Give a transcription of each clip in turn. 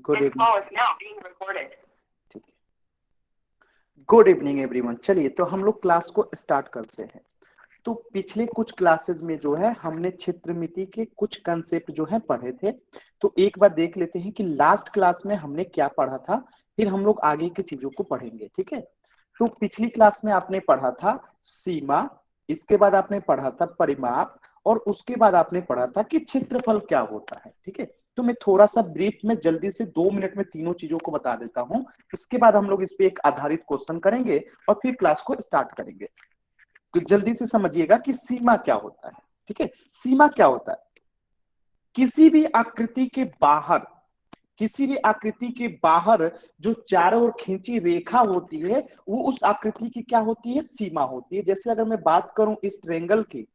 Good evening. ठीक है, good evening everyone. चलिए तो हम लोग क्लास को स्टार्ट करते हैं। तो पिछले कुछ क्लासेस में जो है हमने क्षेत्रमिति के कुछ कंसेप्ट जो है पढ़े थे। तो एक बार देख लेते हैं कि लास्ट क्लास में हमने क्या पढ़ा था, फिर हम लोग आगे की चीजों को पढ़ेंगे। ठीक है, तो पिछली क्लास में आपने पढ़ा था सीमा, इसके बाद आपने पढ़ा था परिमाप, और उसके बाद आपने पढ़ा था कि क्षेत्रफल क्या होता है। ठीक है, तो मैं थोड़ा सा ब्रीफ में जल्दी से 2 मिनट में तीनों चीजों को बता देता हूं। इसके बाद हम लोग इस पे एक आधारित क्वेश्चन करेंगे और फिर क्लास को स्टार्ट करेंगे। तो जल्दी से समझिएगा कि सीमा क्या होता है। ठीक है, सीमा क्या होता है? किसी भी आकृति के बाहर, किसी भी आकृति के बाहर जो चारों ओर खींची रेखा होती है वो उस आकृति की क्या होती है? सीमा होती है। जैसे अगर मैं बात करूं इस ट्रेंगल की,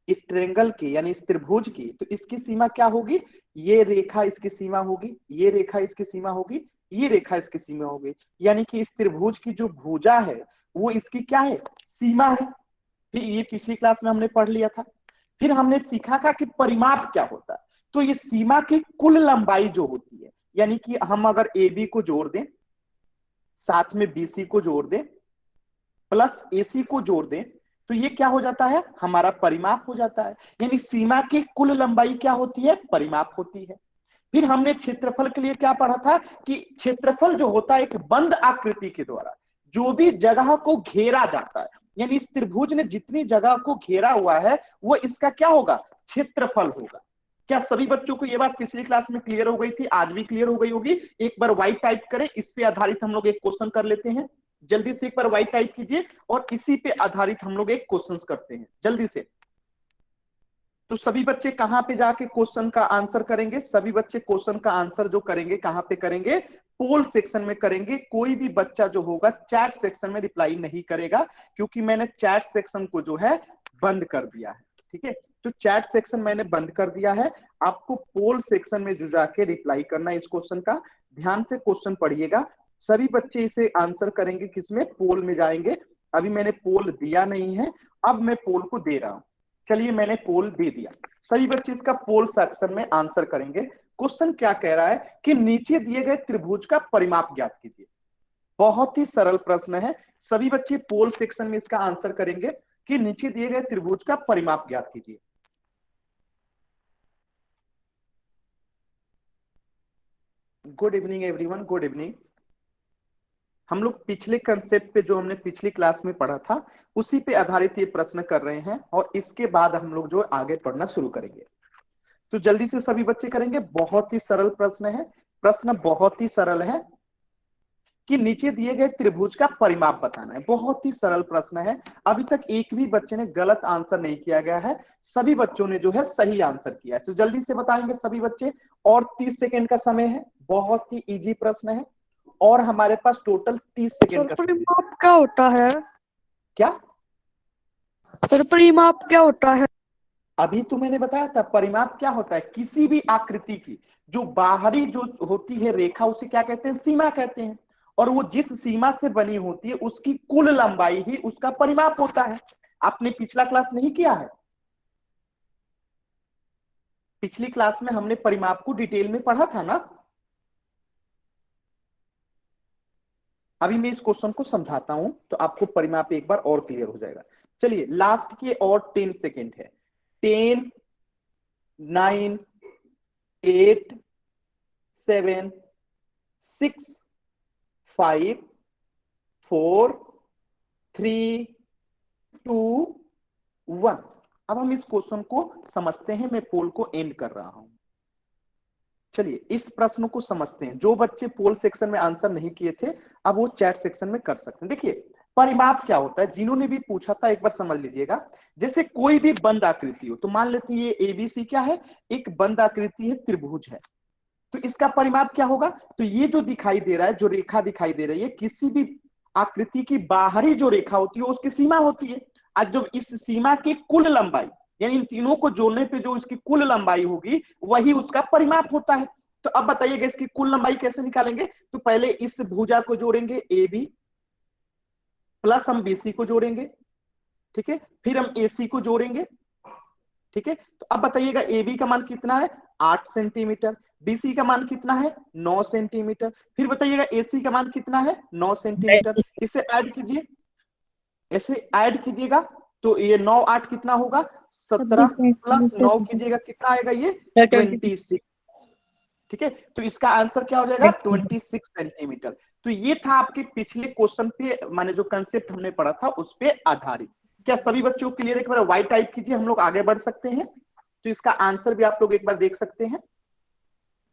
इस ट्रेंगल की यानी इस त्रिभुज की, तो इसकी सीमा क्या होगी? ये रेखा इसकी सीमा होगी, ये रेखा इसकी सीमा होगी, ये रेखा इसकी सीमा होगी। यानी कि इस त्रिभुज की जो भुजा है वो इसकी क्या है? सीमा है। फिर ये पिछली क्लास में हमने पढ़ लिया था। फिर हमने सीखा था कि परिमाप क्या होता है। तो ये सीमा की कुल लंबाई जो होती है, यानी कि हम अगर ए बी को जोड़ दें, साथ में बीसी को जोड़ दें, प्लस एसी को जोड़ दें, तो ये क्या हो जाता है? हमारा परिमाप हो जाता है। यानी सीमा की कुल लंबाई क्या होती है? परिमाप होती है। फिर हमने क्षेत्रफल के लिए क्या पढ़ा था कि क्षेत्रफल जो होता है एक बंद आकृति के द्वारा जो भी जगह को घेरा जाता है, यानी इस त्रिभुज ने जितनी जगह को घेरा हुआ है वो इसका क्या होगा? क्षेत्रफल होगा। क्या सभी बच्चों को ये बात पिछली क्लास में क्लियर हो गई थी? आज भी क्लियर हो गई होगी। एक बार वाई टाइप करें, इस पे आधारित हम लोग एक क्वेश्चन कर लेते हैं। जल्दी से एक बार वाई टाइप कीजिए और इसी पे आधारित हम लोग एक क्वेश्चन करते हैं जल्दी से। तो सभी बच्चे कहां पे जाके क्वेश्चन का आंसर करेंगे? सभी बच्चे क्वेश्चन का आंसर जो करेंगे कहां पे करेंगे? पोल सेक्शन में करेंगे। कोई भी बच्चा जो होगा चैट सेक्शन में रिप्लाई नहीं करेगा, क्योंकि मैंने चैट सेक्शन को जो है बंद कर दिया है। ठीक है, तो चैट सेक्शन मैंने बंद कर दिया है। आपको पोल सेक्शन में जो जाके रिप्लाई करना है इस क्वेश्चन का। ध्यान से क्वेश्चन पढ़िएगा। सभी बच्चे इसे आंसर करेंगे किसमें? पोल में जाएंगे। अभी मैंने पोल दिया नहीं है, अब मैं पोल को दे रहा हूं। चलिए मैंने पोल दे दिया। सभी बच्चे इसका पोल सेक्शन में आंसर करेंगे। क्वेश्चन क्या कह रहा है कि नीचे दिए गए त्रिभुज का परिमाप ज्ञात कीजिए। बहुत ही सरल प्रश्न है। सभी बच्चे पोल सेक्शन में इसका आंसर करेंगे कि नीचे दिए गए त्रिभुज का परिमाप ज्ञात कीजिए। Good evening everyone, good evening. हम लोग पिछले कंसेप्ट पे जो हमने पिछली क्लास में पढ़ा था उसी पे आधारित ये प्रश्न कर रहे हैं, और इसके बाद हम लोग जो आगे पढ़ना शुरू करेंगे। तो जल्दी से सभी बच्चे करेंगे। बहुत ही सरल प्रश्न है। प्रश्न बहुत ही सरल है कि नीचे दिए गए त्रिभुज का परिमाप बताना है। बहुत ही सरल प्रश्न है। अभी तक एक भी बच्चे ने गलत आंसर नहीं किया गया है, सभी बच्चों ने जो है सही आंसर किया है। तो जल्दी से बताएंगे सभी बच्चे, और 30 सेकेंड का समय है। बहुत ही इजी प्रश्न है और हमारे पास टोटल 30 सेकेंड का समय है। परिमाप क्या होता है? क्या? परिमाप क्या होता है? अभी तो मैंने बताया था परिमाप क्या होता है। किसी भी आकृति की जो बाहरी जो होती है रेखा उसे क्या कहते हैं? सीमा कहते हैं। और वो जिस सीमा से बनी होती है उसकी कुल लंबाई ही उसका परिमाप होता है। आपने पिछला क्लास नहीं किया है? पिछली क्लास में हमने परिमाप को डिटेल में पढ़ा था ना। अभी मैं इस क्वेश्चन को समझाता हूं तो आपको परिमाप एक बार और क्लियर हो जाएगा। चलिए लास्ट के और 10 सेकेंड है। 10, 9, 8, 7, 6, 5, 4, 3, 2, 1। अब हम इस क्वेश्चन को समझते हैं। मैं पोल को एंड कर रहा हूं। चलिए इस प्रश्न को समझते हैं। जो बच्चे पोल सेक्शन में आंसर नहीं किए थे अब वो चैट सेक्शन में कर सकते हैं। देखिए परिमाप क्या होता है, जिन्होंने भी पूछा था एक बार समझ लीजिएगा। जैसे कोई भी बंद आकृति हो, तो मान लेते हैं ये एबीसी क्या है? एक बंद आकृति है, त्रिभुज है। तो इसका परिमाप क्या होगा? तो ये जो दिखाई दे रहा है, जो रेखा दिखाई दे रही है, किसी भी आकृति की बाहरी जो रेखा होती है उसकी सीमा होती है। आज जब इस सीमा की कुल लंबाई, यानी इन तीनों को जोड़ने पे जो इसकी कुल लंबाई होगी वही उसका परिमाप होता है। तो अब बताइएगा इसकी कुल लंबाई कैसे निकालेंगे? तो पहले इस भुजा को जोड़ेंगे ए बी, प्लस हम बीसी को जोड़ेंगे। ठीक है, फिर हम एसी को जोड़ेंगे। ठीक है, तो अब बताइएगा ए बी का मान कितना है? 8 सेंटीमीटर। बीसी का मान कितना है 9 सेंटीमीटर। फिर बताइएगा एसी का मान कितना है 9 सेंटीमीटर। इसे ऐड कीजिए, ऐसे ऐड कीजिएगा तो ये 9 8 कितना होगा 17 26 प्लस सेंटीमीटर 9 कीजिएगा कितना आएगा ये 26 26। ठीक है, तो इसका आंसर क्या हो जाएगा 26 सेंटीमीटर। तो ये था आपके पिछले क्वेश्चन पे, माने जो कंसेप्ट हमने पढ़ा था उस पे आधारित। क्या सभी बच्चों को क्लियर? एक बार वाई टाइप कीजिए, हम लोग आगे बढ़ सकते हैं। तो इसका आंसर भी आप लोग एक बार देख सकते हैं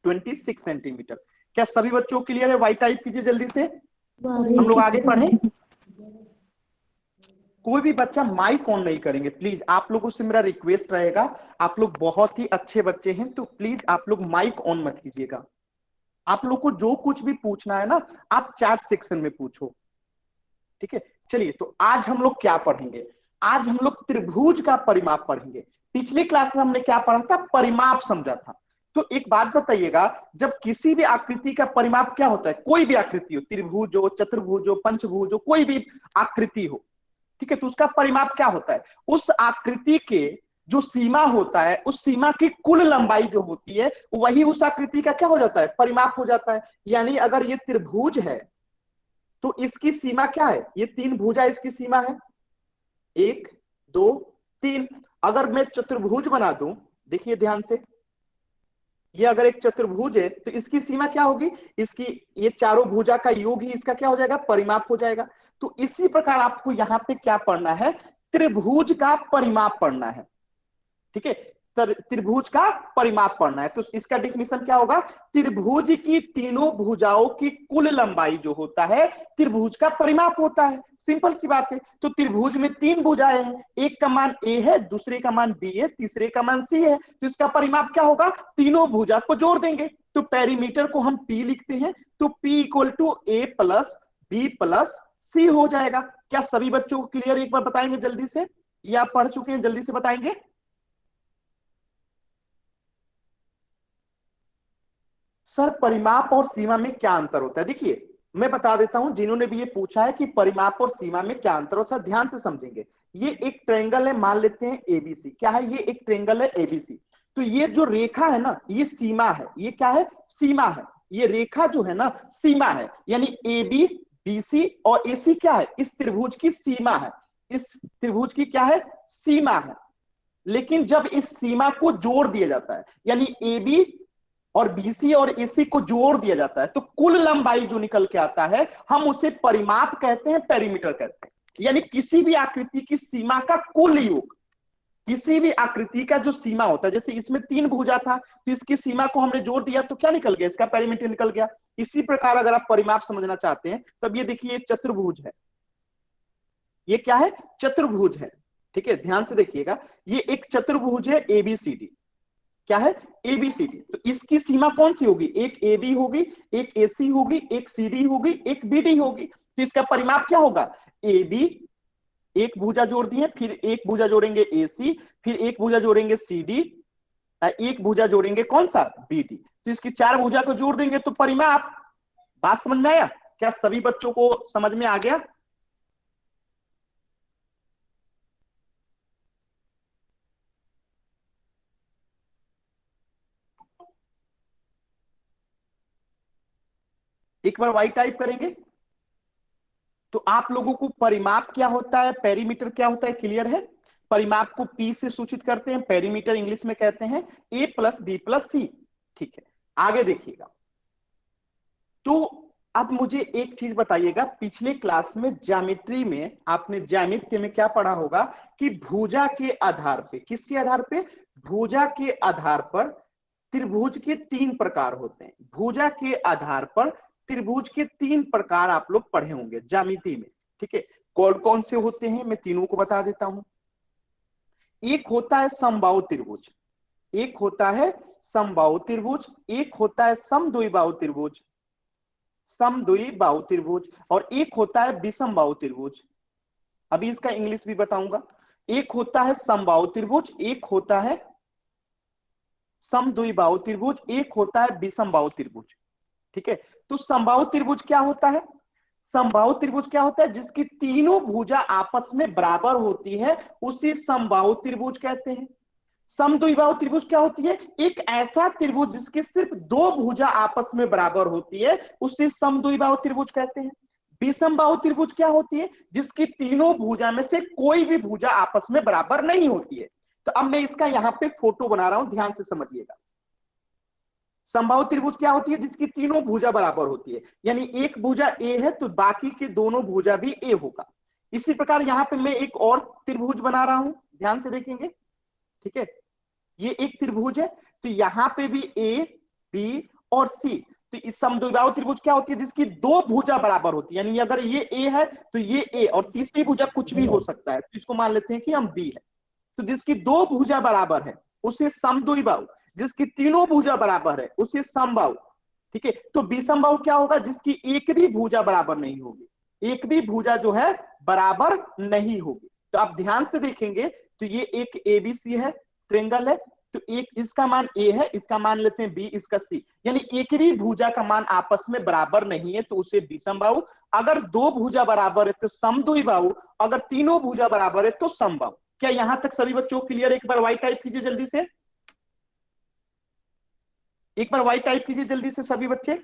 26 सेंटीमीटर। क्या सभी बच्चों को क्लियर है? वाई टाइप कीजिए जल्दी से, हम लोग आगे बढ़े। कोई भी बच्चा माइक ऑन नहीं करेंगे प्लीज, आप लोगों से मेरा रिक्वेस्ट रहेगा। आप लोग बहुत ही अच्छे बच्चे हैं तो प्लीज आप लोग माइक ऑन मत कीजिएगा। आप लोग को जो कुछ भी पूछना है ना आप चैट सेक्शन में पूछो, ठीक है। चलिए, तो आज हम लोग क्या पढ़ेंगे? आज हम लोग त्रिभुज का परिमाप पढ़ेंगे। पिछले क्लास में हमने क्या पढ़ा था? परिमाप समझा था। तो एक बात बताइएगा, जब किसी भी आकृति का परिमाप क्या होता है? कोई भी आकृति हो, त्रिभुज हो, चतुर्भुज हो, पंचभुज हो, कोई भी आकृति हो, ठीक है, तो उसका परिमाप क्या होता है? उस आकृति के जो सीमा होता है, उस सीमा की कुल लंबाई जो होती है वही उस आकृति का क्या हो जाता है? परिमाप हो जाता है। यानी अगर ये त्रिभुज है तो इसकी सीमा क्या है? ये 3 भुजा इसकी सीमा है, 1 2 3। अगर मैं चतुर्भुज बना दूं, देखिए ध्यान से, ये अगर एक चतुर्भुज है तो इसकी सीमा क्या होगी? इसकी ये चारों भुजा का योग ही इसका क्या हो जाएगा? परिमाप हो जाएगा। तो इसी प्रकार आपको यहां पे क्या पढ़ना है? त्रिभुज का परिमाप पढ़ना है, ठीक है। त्रिभुज का परिमाप पढ़ना है तो इसका डेफिनेशन क्या होगा? त्रिभुज की तीनों भुजाओं की कुल लंबाई जो होता है त्रिभुज का परिमाप होता है। सिंपल सी बात है। तो त्रिभुज में 3 भुजाएं हैं, एक का मान ए है, दूसरे का मान बी है, तीसरे का मान सी है। तो इसका परिमाप क्या होगा? तीनों भुजा को जोड़ देंगे तो पेरीमीटर को हम पी लिखते हैं। तो P equal to A plus B plus C हो जाएगा। क्या सभी बच्चों को क्लियर? एक बार बताएंगे जल्दी से, या पढ़ चुके हैं? जल्दी से बताएंगे। सर परिमाप और सीमा में क्या अंतर होता है? देखिए मैं बता देता हूं, जिन्होंने भी ये पूछा है कि परिमाप और सीमा में क्या अंतर होता है, ध्यान से समझेंगे। ये एक ट्रेंगल है, मान लेते हैं एबीसी। क्या है? ये एक ट्रेंगल है एबीसी। तो ये जो रेखा है ना ये सीमा है। ये क्या है? सीमा है। ये रेखा जो है ना सीमा है, यानी ए बी बी सी और ए सी क्या है? इस त्रिभुज की सीमा है। इस त्रिभुज की क्या है? सीमा है। लेकिन जब इस सीमा को जोड़ दिया जाता है, यानी ए बी और बीसी और एसी को जोड़ दिया जाता है, तो कुल लंबाई जो निकल के आता है हम उसे परिमाप कहते हैं, पेरीमीटर कहते हैं। यानी किसी भी आकृति की सीमा का कुल योग, किसी भी आकृति का जो सीमा होता है, जैसे इसमें 3 भुजा था तो इसकी सीमा को हमने जोड़ दिया तो क्या निकल गया? इसका पेरीमीटर निकल गया। इसी प्रकार अगर आप परिमाप समझना चाहते हैं तब ये देखिए चतुर्भुज है। ये क्या है? चतुर्भुज है, ठीक है। ध्यान से देखिएगा, ये एक चतुर्भुज है एबीसीडी। क्या है? एबीसीडी। तो इसकी सीमा कौन सी होगी? एक ए बी होगी, एक ए सी होगी, एक सी डी होगी, एक बी डी होगी। तो इसका परिमाप क्या होगा? ए बी, एक भुजा जोड़ दिए, फिर एक भुजा जोड़ेंगे ए सी, फिर एक भुजा जोड़ेंगे सी डी, एक भुजा जोड़ेंगे कौन सा? B D. तो इसकी 4 भुजा को जोड़ देंगे तो परिमाप। बात समझ में आया? क्या सभी बच्चों को समझ में आ गया? एक बार वाई टाइप करेंगे तो आप लोगों को परिमाप क्या होता है, पेरीमीटर क्या होता है, क्लियर है? परिमाप को पी से सूचित करते हैं, पेरीमीटर इंग्लिश में कहते हैं ए प्लस बी प्लस सी। ठीक है, आगे देखिएगा। तो अब मुझे एक चीज बताइएगा, पिछले क्लास में ज्यामिति में आपने ज्यामिति में क्या पढ़ा होगा कि भुजा के आधार पे, किसके आधार पे? भुजा के आधार पर त्रिभुज के 3 प्रकार होते हैं। भुजा के आधार पर त्रिभुज के 3 प्रकार आप लोग पढ़े होंगे ज्यामिति में, ठीक है। कौन कौन से होते हैं मैं तीनों को बता देता हूं। एक होता है समबाहु त्रिभुज, एक होता है समबाहु त्रिभुज, एक होता है समद्विबाहु त्रिभुज, समद्विबाहु त्रिभुज, और एक होता है विषमबाहु त्रिभुज। अभी इसका इंग्लिश भी बताऊंगा। एक होता है समबाहु त्रिभुज, एक होता है समद्विबाहु त्रिभुज, एक होता है विषमबाहु त्रिभुज, ठीक है। तो समबाहु त्रिभुज क्या होता है? समबाहु त्रिभुज क्या होता है? जिसकी तीनों भुजा आपस में बराबर होती है उसे समबाहु त्रिभुज कहते हैं। समद्विबाहु त्रिभुज क्या होती है? एक ऐसा त्रिभुज जिसकी सिर्फ दो भुजा आपस में बराबर होती है, उसे समद्विबाहु त्रिभुज कहते हैं। विषमबाहु त्रिभुज क्या होती है? जिसकी तीनों भुजा में से कोई भी भुजा आपस में बराबर नहीं होती है। तो अब मैं इसका यहां पे फोटो बना रहा हूं, ध्यान से समझिएगा। समबाहु त्रिभुज क्या होती है? जिसकी तीनों भुजा बराबर होती है, यानी एक भुजा ए है तो बाकी के दोनों भुजा भी ए होगा। इसी प्रकार यहां पे मैं एक और त्रिभुज बना रहा हूं, ध्यान से देखेंगे। ठीक है, ये एक त्रिभुज है, तो यहां पे भी ए, बी और सी। तो इस समद्विबाहु त्रिभुज क्या होती है? जिसकी दो भुजा बराबर होती है, यानी अगर ये ए है तो ये ए, और तीसरी भुजा कुछ भी हो सकता है, तो इसको मान लेते हैं कि हम बी है। तो जिसकी दो भुजा बराबर है उसे समद्विबाहु, जिसकी तीनों भुजा बराबर है उसे समबाहु। ठीक है, तो विषमबाहु क्या होगा? जिसकी एक भी भुजा बराबर नहीं होगी, एक भी भुजा जो है बराबर नहीं होगी। तो आप ध्यान से देखेंगे तो ये एक एबीसी है, ट्रेंगल है, तो एक इसका मान ए है, इसका मान लेते हैं बी, इसका सी, यानी एक भी भुजा का मान आपस में बराबर नहीं है तो उसे विषमबाहु। अगर दो भुजा बराबर है तो समद्विबाहु, अगर तीनों भुजा बराबर है तो समबाहु। क्या यहां तक सभी बच्चों क्लियर? एक बार वाई टाइप कीजिए जल्दी से, एक बार वाई टाइप कीजिए जल्दी से सभी बच्चे,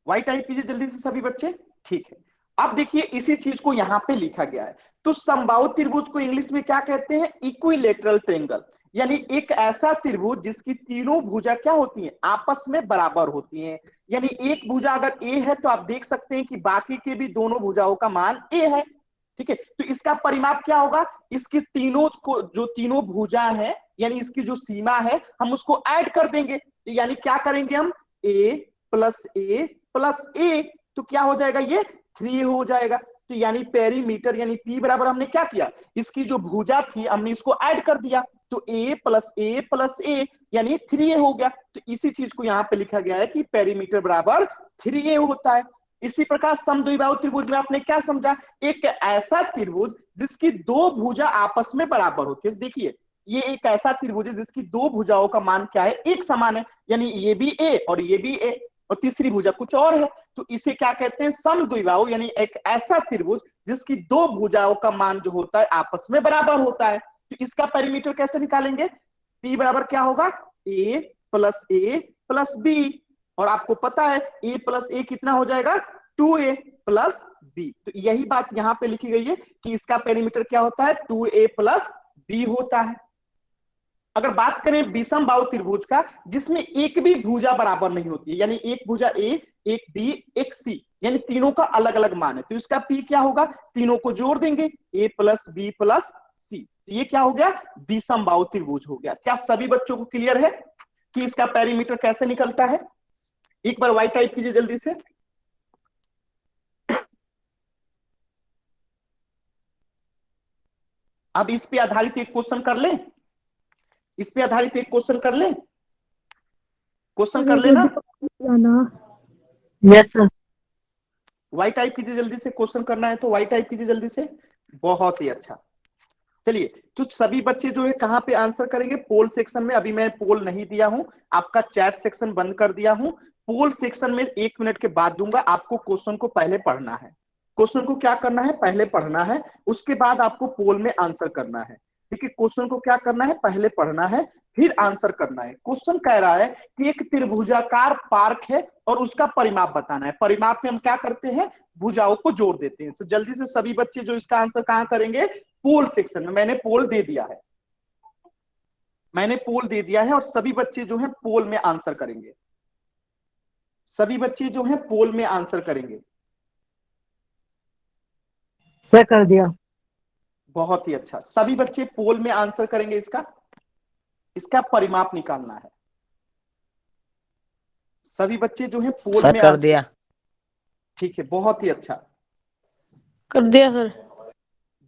वाई टाइप कीजिए जल्दी से सभी बच्चे। ठीक है, अब देखिए इसी चीज को यहां पे लिखा गया है। तो समबाहु त्रिभुज को इंग्लिश में क्या कहते हैं? इक्विलेटरल ट्रायंगल, यानी एक ऐसा त्रिभुज जिसकी तीनों भुजा क्या होती हैं? आपस में बराबर होती हैं। यानी एक भुजा अगर ए है तो आप देख सकते हैं कि बाकी के भी दोनों भुजाओं का मान ए है। ठीक है, तो इसका परिमाप क्या होगा? इसकी तीनों को, जो तीनों भुजा है यानी इसकी जो सीमा है, हम उसको ऐड कर देंगे। यानी क्या करेंगे हम? ए प्लस ए प्लस ए, तो क्या हो जाएगा? ये 3 हो जाएगा। तो यानी पेरीमीटर, यानी पी बराबर हमने क्या किया? इसकी जो भुजा थी हमने इसको ऐड कर दिया, तो ए प्लस ए यानी 3a हो गया। तो इसी चीज को यहाँ पे लिखा गया है कि पेरीमीटर बराबर 3a होता है। इसी प्रकार समद्विबाहु त्रिभुज में आपने क्या समझा? एक ऐसा त्रिभुज जिसकी दो भुजा आपस में बराबर होती है। देखिए ये एक ऐसा त्रिभुज है जिसकी दो भुजाओं का मान क्या है? एक समान है, यानी ये भी ए और ये भी ए, और तीसरी भुजा कुछ और है, तो इसे क्या कहते हैं? समद्विबाहु, यानी एक ऐसा त्रिभुज जिसकी दो भुजाओं का मान जो होता है आपस में बराबर होता है। तो इसका पेरीमीटर कैसे निकालेंगे? P बराबर क्या होगा? ए प्लस बी, और आपको पता है ए प्लस ए कितना हो जाएगा? 2a plus B. तो यही बात यहां पे लिखी गई है कि इसका पेरीमीटर क्या होता है? 2a प्लस बी होता है। अगर बात करें विषम बाहु त्रिभुज का, जिसमें एक भी भुजा बराबर नहीं होती है, यानी एक भुजा ए, एक बी, एक सी, यानी तीनों का अलग अलग मान है, तो इसका पी क्या होगा? तीनों को जोड़ देंगे, ए प्लस बी प्लस सी, ये क्या हो गया? विषम बाहु त्रिभुज हो गया। क्या सभी बच्चों को क्लियर है कि इसका पेरीमीटर कैसे निकलता है? एक बार वाई टाइप कीजिए जल्दी से। अब इस पे आधारित एक क्वेश्चन कर लें, इस पे आधारित एक क्वेश्चन कर लें, क्वेश्चन कर लेना। Yes sir. वाई टाइप कीजिए जल्दी से, क्वेश्चन करना है तो वाई टाइप कीजिए जल्दी से। बहुत ही अच्छा। चलिए, तो सभी बच्चे जो है कहां पे आंसर करेंगे? पोल सेक्शन में। अभी मैं पोल नहीं दिया हूं, आपका चैट सेक्शन बंद कर दिया हूं। पोल सेक्शन में 1 मिनट के बाद दूंगा। आपको क्वेश्चन को पहले पढ़ना है, क्वेश्चन को क्या करना है? पहले पढ़ना है, उसके बाद आपको पोल में आंसर करना है। ठीक है, क्वेश्चन को क्या करना है? पहले पढ़ना है, फिर आंसर करना है। क्वेश्चन कह रहा है कि एक त्रिभुजाकार पार्क है और उसका परिमाप बताना है। परिमाप में हम क्या करते हैं? भुजाओं को जोड़ देते हैं। तो जल्दी से सभी बच्चे जो इसका आंसर कहां करेंगे? पोल सेक्शन में। मैंने पोल दे दिया है, मैंने पोल दे दिया है, और सभी बच्चे जो है पोल में आंसर करेंगे। सभी बच्चे जो है पोल में आंसर करेंगे। क्या कर दिया? बहुत ही अच्छा, सभी बच्चे पोल में आंसर करेंगे। इसका इसका परिमाप निकालना है। सभी बच्चे जो है पोल सर में कर आंसर। दिया। ठीक है, बहुत ही अच्छा, कर दिया सर।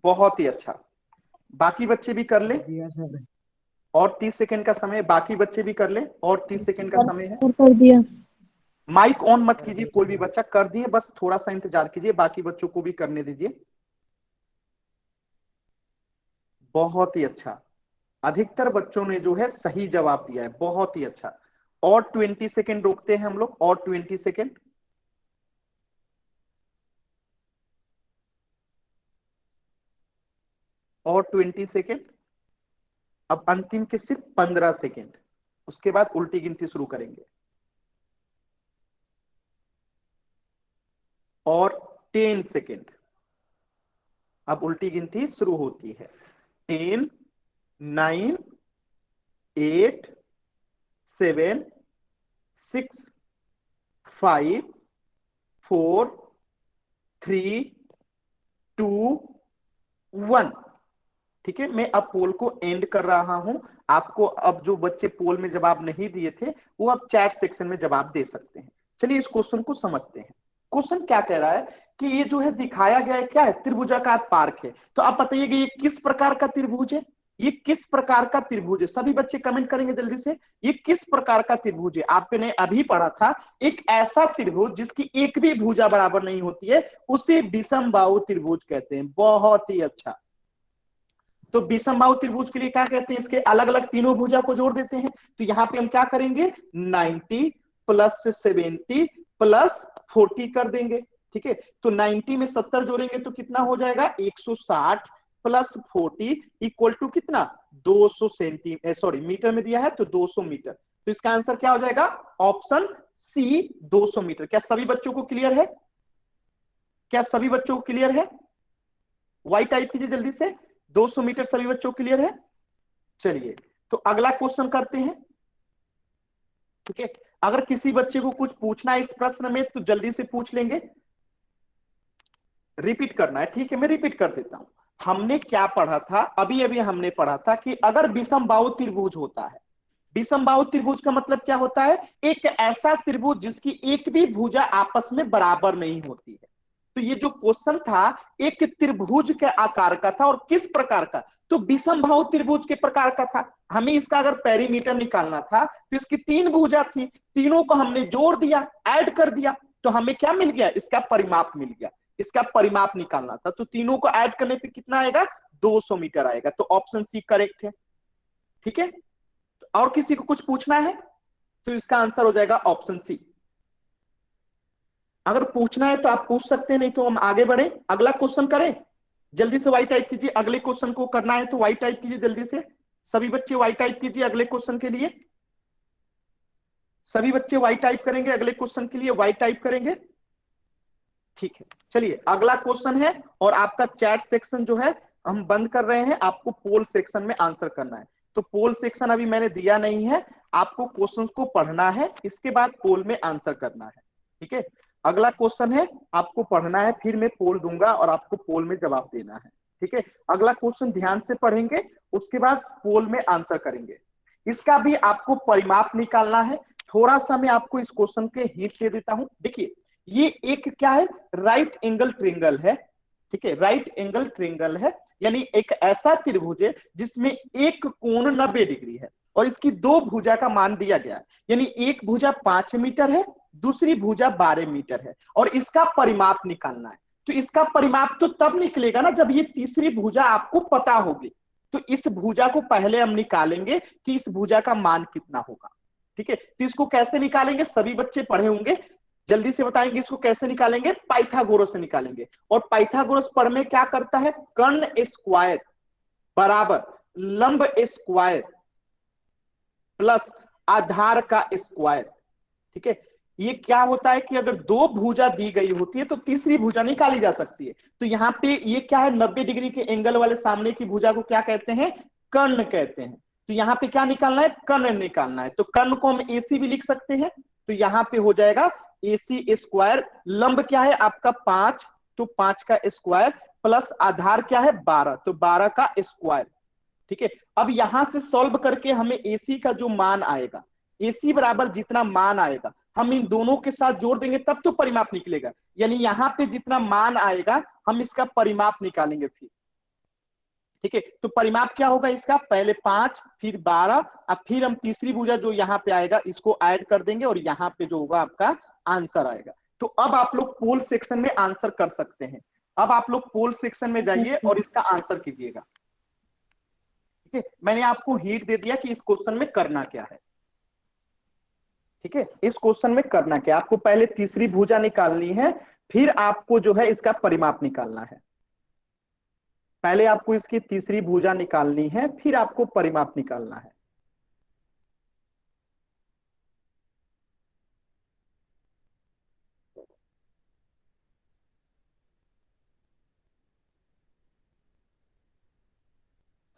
बहुत ही अच्छा। बाकी बच्चे भी कर ले, दिया सर। और 30 सेकंड का समय है। बाकी बच्चे भी कर ले, और 30 सेकंड का समय है। कर दिया। माइक ऑन मत कीजिए, कोई भी बच्चा। कर दिए, बस थोड़ा सा इंतजार कीजिए, बाकी बच्चों को भी करने दीजिए। बहुत ही अच्छा, अधिकतर बच्चों ने जो है सही जवाब दिया है, बहुत ही अच्छा। और 20 सेकंड रोकते हैं हम लोग, और 20 सेकंड। और 20 सेकेंड। अब अंतिम के सिर्फ 15 सेकेंड, उसके बाद उल्टी गिनती शुरू करेंगे। और 10 सेकेंड, अब उल्टी गिनती शुरू होती है। 10, 9, 8, 7, 6, 5, 4, 3, 2, 1। ठीक है, मैं अब पोल को एंड कर रहा हूं। आपको अब जो बच्चे पोल में जवाब नहीं दिए थे वो अब चैट सेक्शन में जवाब दे सकते हैं। चलिए इस क्वेश्चन को समझते हैं। क्वेश्चन क्या कह रहा है कि ये जो है दिखाया गया है क्या है, त्रिभुजाकार पार्क है। तो आप बताइए कि ये किस प्रकार का त्रिभुज है, ये किस प्रकार का त्रिभुज है। सभी बच्चे कमेंट करेंगे जल्दी से, ये किस प्रकार का त्रिभुज है। आपने अभी पढ़ा था एक ऐसा त्रिभुज जिसकी एक भी भुजा बराबर नहीं होती है, उसे विषमबाहु त्रिभुज कहते हैं। बहुत ही अच्छा। तो विषमबाहु त्रिभुज के लिए क्या कहते हैं, इसके अलग अलग तीनों भुजा को जोड़ देते हैं। तो यहां पे हम क्या करेंगे, 90 प्लस 70 प्लस 40 कर देंगे। ठीक है, तो 90 में 70 जोड़ेंगे तो कितना हो जाएगा, 160 प्लस 40 इक्वल टू कितना, 200 सेंटीमीटर, सॉरी मीटर में दिया है तो 200 मीटर। तो इसका आंसर क्या हो जाएगा, ऑप्शन सी 200 मीटर। क्या सभी बच्चों को क्लियर है, क्या सभी बच्चों को क्लियर है। वाई टाइप कीजिए जल्दी से, 200 मीटर सभी बच्चों को क्लियर है। चलिए तो अगला क्वेश्चन करते हैं। ठीक है, अगर किसी बच्चे को कुछ पूछना है इस प्रश्न में तो जल्दी से पूछ लेंगे, रिपीट करना है। ठीक है, मैं रिपीट कर देता हूं। हमने क्या पढ़ा था, अभी अभी हमने पढ़ा था कि अगर विषमबाहु त्रिभुज होता है, विषमबाहु त्रिभुज का मतलब क्या होता है, एक ऐसा त्रिभुज जिसकी एक भी भुजा आपस में बराबर नहीं होती है। तो ये जो क्वेश्चन था एक त्रिभुज के आकार का था, और किस प्रकार का, तो विषमबाहु त्रिभुज के प्रकार का था। हमें इसका अगर पेरीमीटर निकालना था तो इसकी तीन भुजा थी, तीनों को हमने जोड़ दिया, ऐड कर दिया, तो हमें क्या मिल गया, इसका परिमाप मिल गया। इसका परिमाप निकालना था तो तीनों को ऐड करने पे कितना आएगा, 200 मीटर आएगा। तो ऑप्शन सी करेक्ट है। ठीक है, और किसी को कुछ पूछना है तो इसका आंसर हो जाएगा ऑप्शन सी। अगर पूछना है तो आप पूछ सकते हैं, नहीं तो हम आगे बढ़े, अगला क्वेश्चन करें। जल्दी से वाई टाइप कीजिए, अगले क्वेश्चन को करना है तो वाई टाइप कीजिए जल्दी से। सभी बच्चे वाई टाइप कीजिए अगले क्वेश्चन के लिए, सभी बच्चे वाई टाइप करेंगे अगले क्वेश्चन के लिए, वाई टाइप करेंगे। ठीक है, चलिए अगला क्वेश्चन है, और आपका चैट सेक्शन जो है हम बंद कर रहे हैं, आपको पोल सेक्शन में आंसर करना है। तो पोल सेक्शन अभी मैंने दिया नहीं है, आपको क्वेश्चंस को पढ़ना है, इसके बाद पोल में आंसर करना है। ठीक है, अगला क्वेश्चन है, आपको पढ़ना है, फिर मैं पोल दूंगा और आपको पोल में जवाब देना है। ठीक है, अगला क्वेश्चन ध्यान से पढ़ेंगे, उसके बाद पोल में आंसर करेंगे। इसका भी आपको परिमाप निकालना है। थोड़ा सा मैं आपको इस क्वेश्चन के हिंट दे देता हूं। देखिए ये एक क्या है, राइट एंगल ट्रिंगल है। ठीक है, राइट एंगल ट्रिंगल है, यानी एक ऐसा त्रिभुज है जिसमें एक कोण 90 डिग्री है और इसकी दो भुजा का मान दिया गया है, यानी एक भुजा 5 मीटर है, दूसरी भुजा 12 मीटर है, और इसका परिमाप निकालना है। तो इसका परिमाप तो तब निकलेगा ना जब ये तीसरी भुजा आपको पता होगी। तो इस भुजा को पहले हम निकालेंगे कि इस भुजा का मान कितना होगा। ठीक है, तो इसको कैसे निकालेंगे, सभी बच्चे पढ़े होंगे, जल्दी से बताएंगे इसको कैसे निकालेंगे, पाइथागोरस से निकालेंगे। और पाइथागोरस पढ़ में क्या करता है, कर्ण स्क्वायर बराबर लंब स्क्वायर प्लस आधार का स्क्वायर। ठीक है, ये क्या होता है कि अगर दो भुजा दी गई होती है तो तीसरी भुजा निकाली जा सकती है। तो यहाँ पे ये क्या है, 90 डिग्री के एंगल वाले सामने की भुजा को क्या कहते हैं, कर्ण कहते हैं। तो यहाँ पे क्या निकालना है, कर्ण निकालना है। तो कर्ण को हम एसी भी लिख सकते हैं। तो यहाँ पे हो जाएगा एसी स्क्वायर, लंब क्या है आपका 5, तो 5 का स्क्वायर प्लस आधार क्या है 12, तो 12 का स्क्वायर। ठीक है, अब यहां से सॉल्व करके हमें एसी का जो मान आएगा, एसी बराबर जितना मान आएगा हम इन दोनों के साथ जोड़ देंगे तब तो परिमाप निकलेगा। यानी यहाँ पे जितना मान आएगा हम इसका परिमाप निकालेंगे फिर। ठीक है, तो परिमाप क्या होगा इसका, पहले 5 फिर 12, अब फिर हम तीसरी भुजा जो यहाँ पे आएगा इसको ऐड कर देंगे और यहाँ पे जो होगा आपका आंसर आएगा। तो अब आप लोग पोल सेक्शन में आंसर कर सकते हैं। अब आप लोग पोल सेक्शन में जाइए और इसका आंसर कीजिएगा। ठीक है, मैंने आपको हिंट दे दिया कि इस क्वेश्चन में करना क्या है। ठीक है, इस क्वेश्चन में करना क्या, आपको पहले तीसरी भुजा निकालनी है, फिर आपको जो है इसका परिमाप निकालना है। पहले आपको इसकी तीसरी भुजा निकालनी है, फिर आपको परिमाप निकालना है।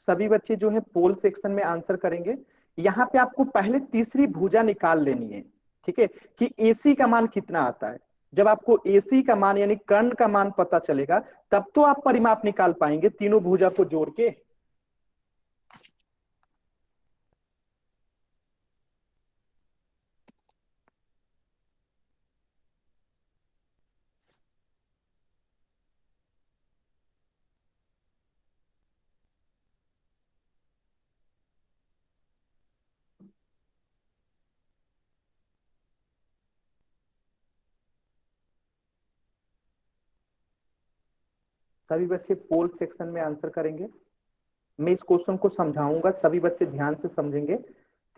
सभी बच्चे जो है पोल सेक्शन में आंसर करेंगे। यहाँ पे आपको पहले तीसरी भुजा निकाल लेनी है, ठीक है, कि एसी का मान कितना आता है। जब आपको एसी का मान यानी कर्ण का मान पता चलेगा, तब तो आप परिमाप निकाल पाएंगे तीनों भुजा को जोड़ के। सभी बच्चे पोल सेक्शन में आंसर करेंगे। मैं इस क्वेश्चन को समझाऊंगा, सभी बच्चे ध्यान से समझेंगे,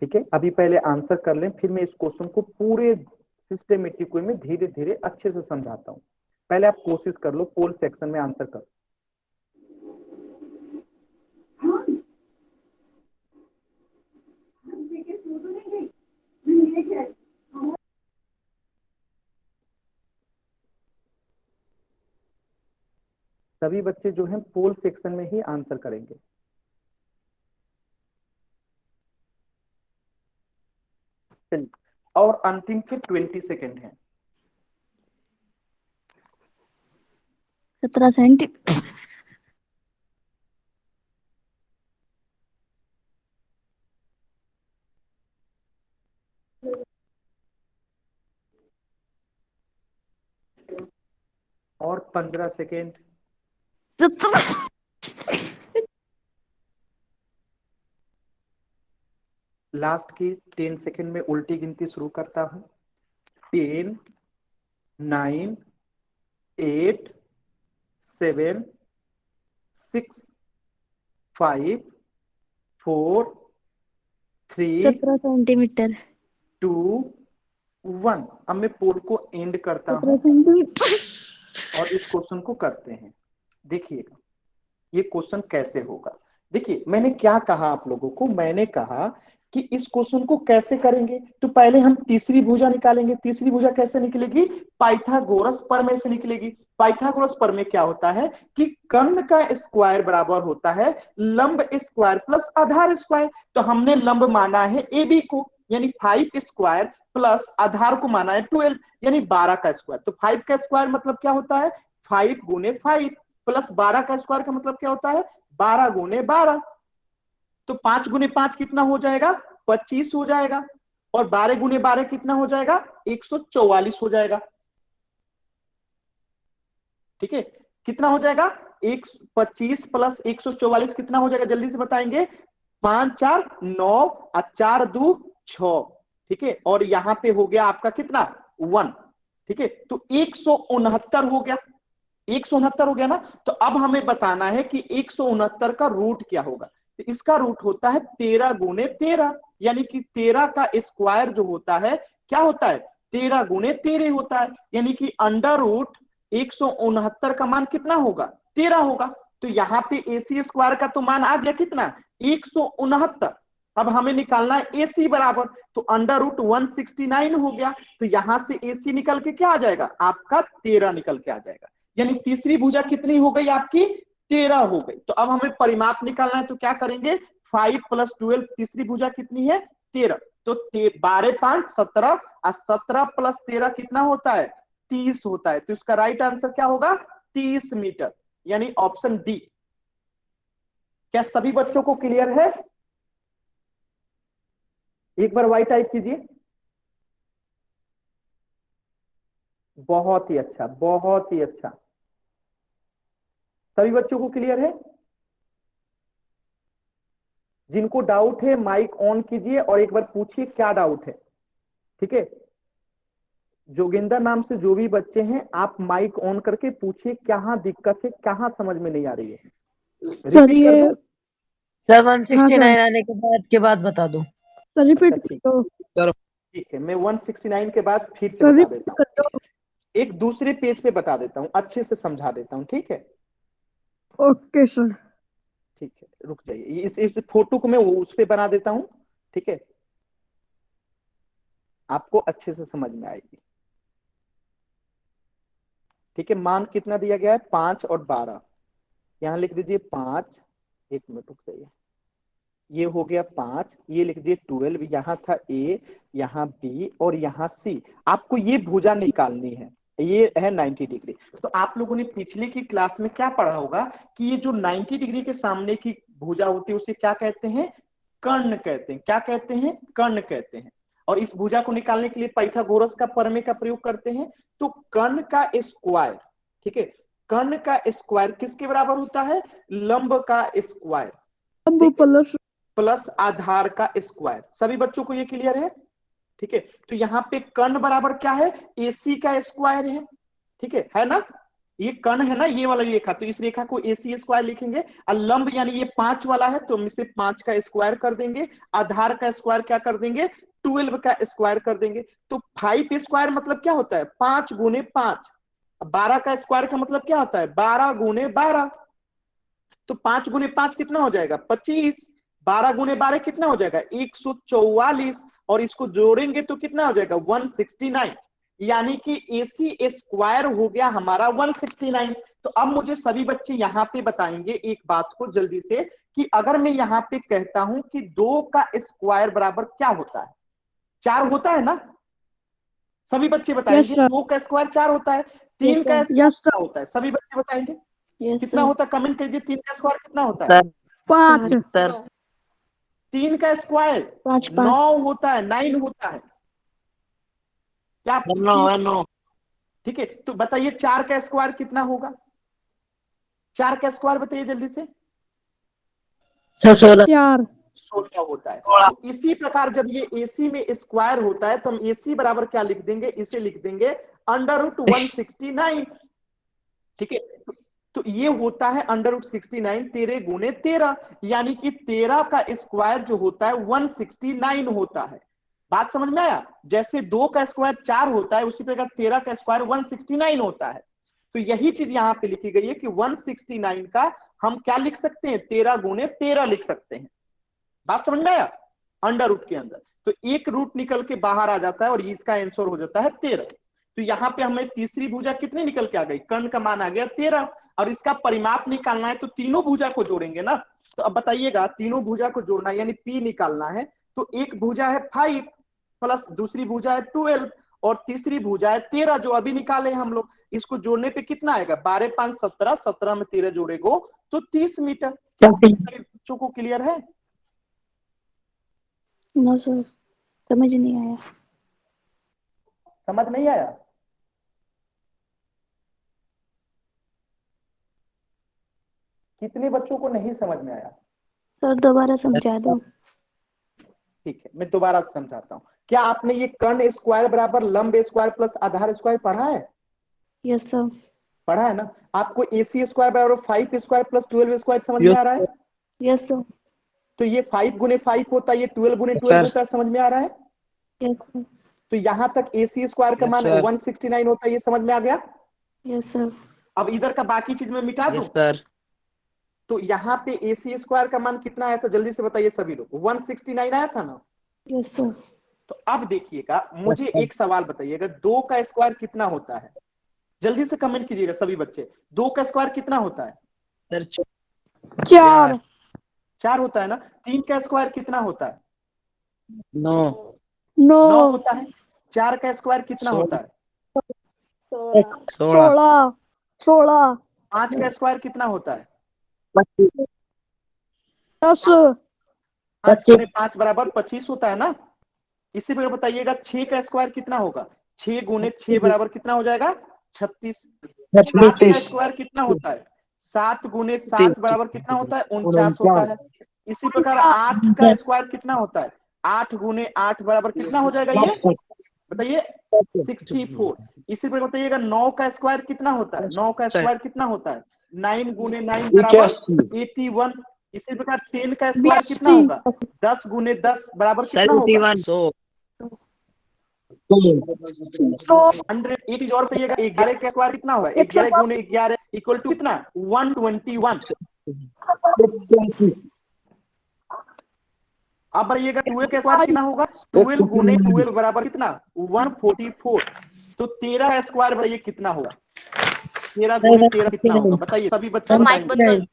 ठीक है। अभी पहले आंसर कर लें, फिर मैं इस क्वेश्चन को पूरे सिस्टमेटिक वे में धीरे धीरे अच्छे से समझाता हूं। पहले आप कोशिश कर लो, पोल सेक्शन में आंसर कर। सभी बच्चे जो हैं पोल सेक्शन में ही आंसर करेंगे। चलिए, और अंतिम के 20 सेकेंड हैं। 17 सेंटी। और 15 सेकेंड। 17। लास्ट की 10 सेकेंड में उल्टी गिनती शुरू करता हूं। 10, 9, 8, 7, 6, 5, 4, 3, 17 सेंटीमीटर। 2, 1। अब मैं पोल को एंड करता 17 हूं सेंटीमीटर। और इस क्वेश्चन को करते हैं। देखिएगा ये क्वेश्चन कैसे होगा। देखिए मैंने क्या कहा आप लोगों को, मैंने कहा कि इस क्वेश्चन को कैसे करेंगे। तो पहले हम तीसरी भुजा निकालेंगे। तीसरी भुजा कैसे निकलेगी? पाइथागोरस प्रमेय से निकलेगी। पाइथागोरस प्रमेय क्या होता है कि कर्ण का स्क्वायर बराबर होता है लंब स्क्वायर प्लस आधार स्क्वायर। तो हमने लंब माना है AB को, यानी 5 स्क्वायर प्लस आधार को माना है 12 यानी 12 का स्क्वायर। तो 5 का स्क्वायर मतलब क्या होता है? 5 गुने 5 प्लस 12 का स्क्वायर का मतलब क्या होता है? 12 गुने 12। तो 5 गुने 5 कितना हो जाएगा? 25 हो जाएगा। और 12 गुने 12 कितना हो जाएगा? 144 हो जाएगा। ठीक है, कितना हो जाएगा? 125 प्लस 144 कितना हो जाएगा? जल्दी से बताएंगे। 5 4 9 और 4 2 6। ठीक है, और यहां पे हो गया आपका कितना? 1। ठीक है, तो 169 हो गया। 169 हो गया ना। तो अब हमें बताना है कि 169 का रूट क्या होगा। तो इसका रूट होता है 13 गुने 13, यानी कि 13 का स्क्वायर जो होता है क्या होता है? 13 गुने 13 होता है, यानी कि अंडर रूट 169 का मान कितना होगा? 13 होगा। तो यहाँ पे AC स्क्वायर का तो मान आ गया कितना? 169। अब हमें निकालना है AC बराबर, तो अंडर रूट 169 हो गया। तो यहां से AC निकल के क्या आ जाएगा? आपका 13 निकल के आ जाएगा। यानी तीसरी भुजा कितनी हो गई आपकी? 13 हो गई। तो अब हमें परिमाप निकालना है, तो क्या करेंगे? 5 प्लस 12, तीसरी भुजा कितनी है? 13। तो 12 5 17 और 17 प्लस 13 कितना होता है? 30 होता है। तो इसका राइट आंसर क्या होगा? 30 मीटर, यानी ऑप्शन डी। क्या सभी बच्चों को क्लियर है? एक बार वाई टाइप कीजिए। बहुत ही अच्छा, बहुत ही अच्छा। सभी बच्चों को क्लियर है? जिनको डाउट है माइक ऑन कीजिए और एक बार पूछिए क्या डाउट है। ठीक है, जोगिंदर नाम से जो भी बच्चे हैं, आप माइक ऑन करके पूछिए कहाँ दिक्कत है, कहाँ समझ में नहीं आ रही है। सर रिपीट कर ये दो। सर 169 आने के बाद बता दो। सर अच्छा रिपीट ठीक, करो। ठीक है, मैं 169 के बाद फिर से सर बता देता रिपीट हूँ। करो। एक दूसरे पेज पे बता देता हूँ, अच्छे से समझा देता हूँ, ठीक है। Okay sir. ठीक है, रुक जाइए, इस फोटो को मैं उस पे बना देता हूँ, ठीक है, आपको अच्छे से समझ में आएगी। ठीक है, मान कितना दिया गया है, 5 और 12। यहां लिख दीजिए 5, एक मिनट रुक जाइए, ये हो गया 5, ये लिख दिए 12, यहाँ था ए, यहाँ बी और यहाँ सी। आपको ये भुजा निकालनी है, ये है 90 डिग्री। तो आप लोगों ने पिछले की क्लास में क्या पढ़ा होगा कि ये जो 90 डिग्री के सामने की भुजा होती है उसे क्या कहते हैं, कर्ण कहते हैं। क्या कहते हैं, कर्ण कहते हैं। और इस भुजा को निकालने के लिए पाइथागोरस का प्रमेय का प्रयोग करते हैं। तो कर्ण का स्क्वायर, ठीक है, कर्ण का स्क्वायर किसके बराबर होता है, लंब का स्क्वायर प्लस प्लस आधार का स्क्वायर। सभी बच्चों को ये क्लियर है, ठीक है। तो यहाँ पे कर्ण बराबर क्या है, एसी का स्क्वायर है, ठीक है ना। ये कर्ण है ना, ये वाला रेखा, तो इस रेखा को एसी स्क्वायर लिखेंगे। और लंब यानी ये 5 वाला है, तो हम इसे 5 का स्क्वायर कर देंगे। आधार का स्क्वायर क्या कर देंगे, 12 का स्क्वायर कर देंगे। तो 5 स्क्वायर मतलब क्या होता है, 5 गुने 5। 12 का स्क्वायर का मतलब क्या होता है, 12 गुने 12। तो 5 गुने 5 कितना हो जाएगा, 25। 12 गुने 12 कितना हो जाएगा, 144। और इसको जोड़ेंगे तो कितना हो जाएगा, 169। यानी कि एसी स्क्वायर हो गया हमारा 169। तो अब मुझे सभी बच्चे यहाँ पे बताएंगे एक बात को जल्दी से, कि अगर मैं यहाँ पे कहता हूं कि 2 का स्क्वायर बराबर क्या होता है, 4 होता है ना। सभी बच्चे बताएंगे, 2 का स्क्वायर 4 होता है। 3 का स्क्वायर क्या होता है, सभी बच्चे बताएंगे कितना होता है, कमेंट कीजिए। 3 का स्क्वायर कितना होता है, 5 सर 3 का स्क्वायर 9 होता है, 9 होता है क्या, नो। ठीक है। तो बताइए 4 का स्क्वायर कितना होगा, 4 का स्क्वायर बताइए जल्दी से, 4 16 होता है। तो इसी प्रकार जब ये एसी में स्क्वायर होता है तो हम एसी बराबर क्या लिख देंगे, इसे लिख देंगे √169, ठीक है। तो ये होता है √69, 13 गुने 13, यानी कि 13 का स्क्वायर जो होता है 169 होता है। बात समझ में आया, जैसे 2 का स्क्वायर 4 होता है उसी प्रकार 13 का स्क्वायर 169 होता है। तो यही चीज यहां पे लिखी गई है कि 169 का हम क्या लिख सकते हैं, 13 गुने 13 लिख सकते हैं। बात समझ में आया, अंडर रूट के अंदर तो एक रूट निकल के बाहर आ जाता है और इसका आंसर हो जाता है 13। तो यहाँ पे हमें तीसरी भुजा कितनी निकल के आ गई, कर्ण का मान आ गया 13। और इसका परिमाप निकालना है तो तीनों भुजा को जोड़ेंगे ना। तो अब बताइएगा, तीनों भुजा को जोड़ना है यानी पी निकालना है। तो एक भुजा है 5 प्लस दूसरी भुजा है 12 और तीसरी भुजा है 13, जो अभी निकाले हम लोग। इसको जोड़ने पे कितना आएगा, 12 5 17, 17 में 13 जोड़ेगो तो 30 मीटर। क्या बच्चों को क्लियर है, नो सर समझ नहीं आया। समझ नहीं आया, कितने बच्चों को नहीं समझ में आया, सर दोबारा समझा दो। ठीक है मैं दोबारा समझाता हूँ। क्या आपने ये कर्ण स्क्वायर बराबर लंब स्क्वायर प्लस आधार स्क्वायर पढ़ा है, यस सर। पढ़ा है ना। आपको एसी स्क्वायर बराबर 5 स्क्वायर प्लस 12 स्क्वायर समझ में आ रहा है। Yes sir. तो ये 5 गुने 5 होता है, ये 12 गुने 12 होता है, समझ में आ रहा है। Yes sir. तो यहां तक एसी स्क्वायर का मान 169 होता है, ये समझ में आ गया। Yes sir. अब इधर का बाकी चीज में मिटा दूं, तो यहाँ पे एसी स्क्वायर का मान कितना आया था, जल्दी से बताइए सभी लोग, 169 आया था ना। Yes sir. तो अब देखिएगा, मुझे एक सवाल बताइएगा, 2 का स्क्वायर कितना होता है, जल्दी से कमेंट कीजिएगा सभी बच्चे। 2 का स्क्वायर कितना होता है, 4 4 होता है ना। 3 का स्क्वायर कितना होता है, 9 9 होता है। 4 का स्क्वायर कितना होता है, 16 5 का स्क्वायर कितना होता है, 10 5 गुने 5 बराबर 25 होता है ना। इसी प्रकार बताइएगा 6 का स्क्वायर कितना होगा, 6 गुने 6 बराबर कितना हो जाएगा, 36। 7 का स्क्वायर कितना होता है, 7 गुने 7 बराबर कितना होता है, 49 होता है। इसी प्रकार 8 का स्क्वायर कितना होता है, 8 गुने 8 बराबर कितना हो जाएगा, ये बताइए 64। इसी प्रकार बताइएगा 9 का स्क्वायर कितना होता है, 9 का स्क्वायर कितना होता है, 9 गुने 9 बराबर 81। इसी प्रकार 10 का स्क्वायर कितना होगा, 10 गुने 10 बराबर कितना होगा, 100। एक चीज और बताइएगा, 11 का स्क्वायर कितना होगा, 11 गुने 11 इक्वल टू कितना 121। अब बताइएगा 12 का स्क्वायर कितना होगा, 12 गुने 12 बराबर कितना 144। तो 13 का स्क्वायर बताइए कितना होगा, 13 गुने 13 कितना होगा, बताइए सभी बच्चे सर बताएंगे। 69।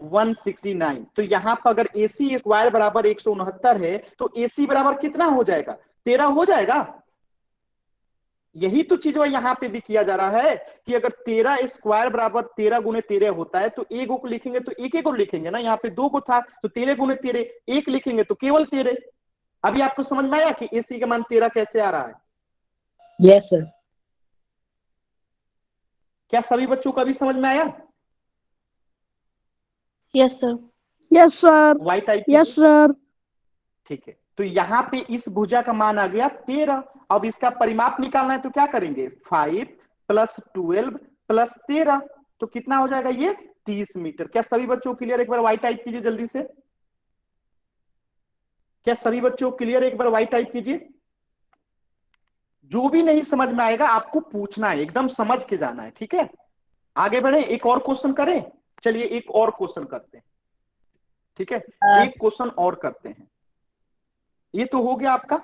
169। तो यहाँ पर अगर AC स्क्वायर बराबर 169 है तो AC बराबर कितना हो जाएगा, 13 हो जाएगा। यही तो चीज यहाँ पे भी किया जा रहा है कि अगर 13 स्क्वायर बराबर 13 गुने 13 होता है तो एक को लिखेंगे तो एक को लिखेंगे ना, यहाँ पे 2 को था तो 13 गुने 13 एक लिखेंगे तो केवल 13। अभी आपको समझ में आया कि AC का मान 13 कैसे आ रहा है। Yes sir. क्या सभी बच्चों को अभी समझ में आया। Yes, sir. Yes sir, Y type yes sir. ठीक है, तो यहाँ पे इस भुजा का मान आ गया 13। अब इसका परिमाप निकालना है तो क्या करेंगे, 5 + 12 + 13 तो कितना हो जाएगा ये 30 मीटर। क्या सभी बच्चों को क्लियर, एक बार वाई टाइप कीजिए जल्दी से। क्या सभी बच्चों को क्लियर, एक बार वाई टाइप कीजिए। जो भी नहीं समझ में आएगा आपको पूछना है, एकदम समझ के जाना है, ठीक है। आगे बढ़े, एक और क्वेश्चन करें, चलिए एक और क्वेश्चन करते हैं, ठीक है। एक क्वेश्चन और करते हैं, ये तो हो गया आपका।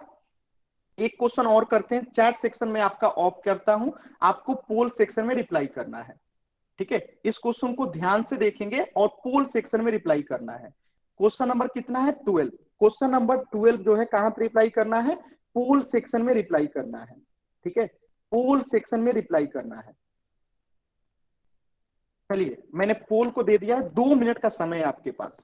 एक क्वेश्चन और करते हैं, चैट सेक्शन में आपका ऑफ करता हूं, आपको पोल सेक्शन में रिप्लाई करना है, ठीक है। इस क्वेश्चन को ध्यान से देखेंगे और पोल सेक्शन में रिप्लाई करना है। क्वेश्चन नंबर कितना है 12। क्वेश्चन नंबर 12 जो है कहां पर रिप्लाई करना है, पोल सेक्शन में रिप्लाई करना है, ठीक है। पोल सेक्शन में रिप्लाई करना है। चलिए मैंने पोल को दे दिया है, 2 मिनट का समय है आपके पास।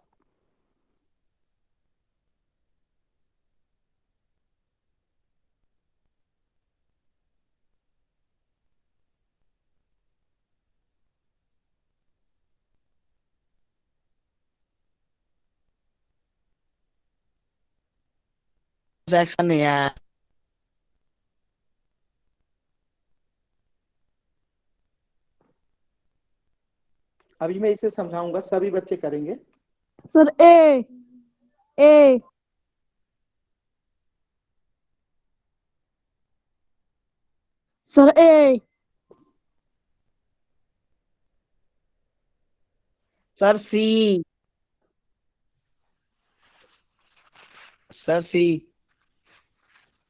सेक्शन नहीं आया। अभी मैं इसे समझाऊंगा, सभी बच्चे करेंगे। सर ए ए सर ए सर सी। सर सी।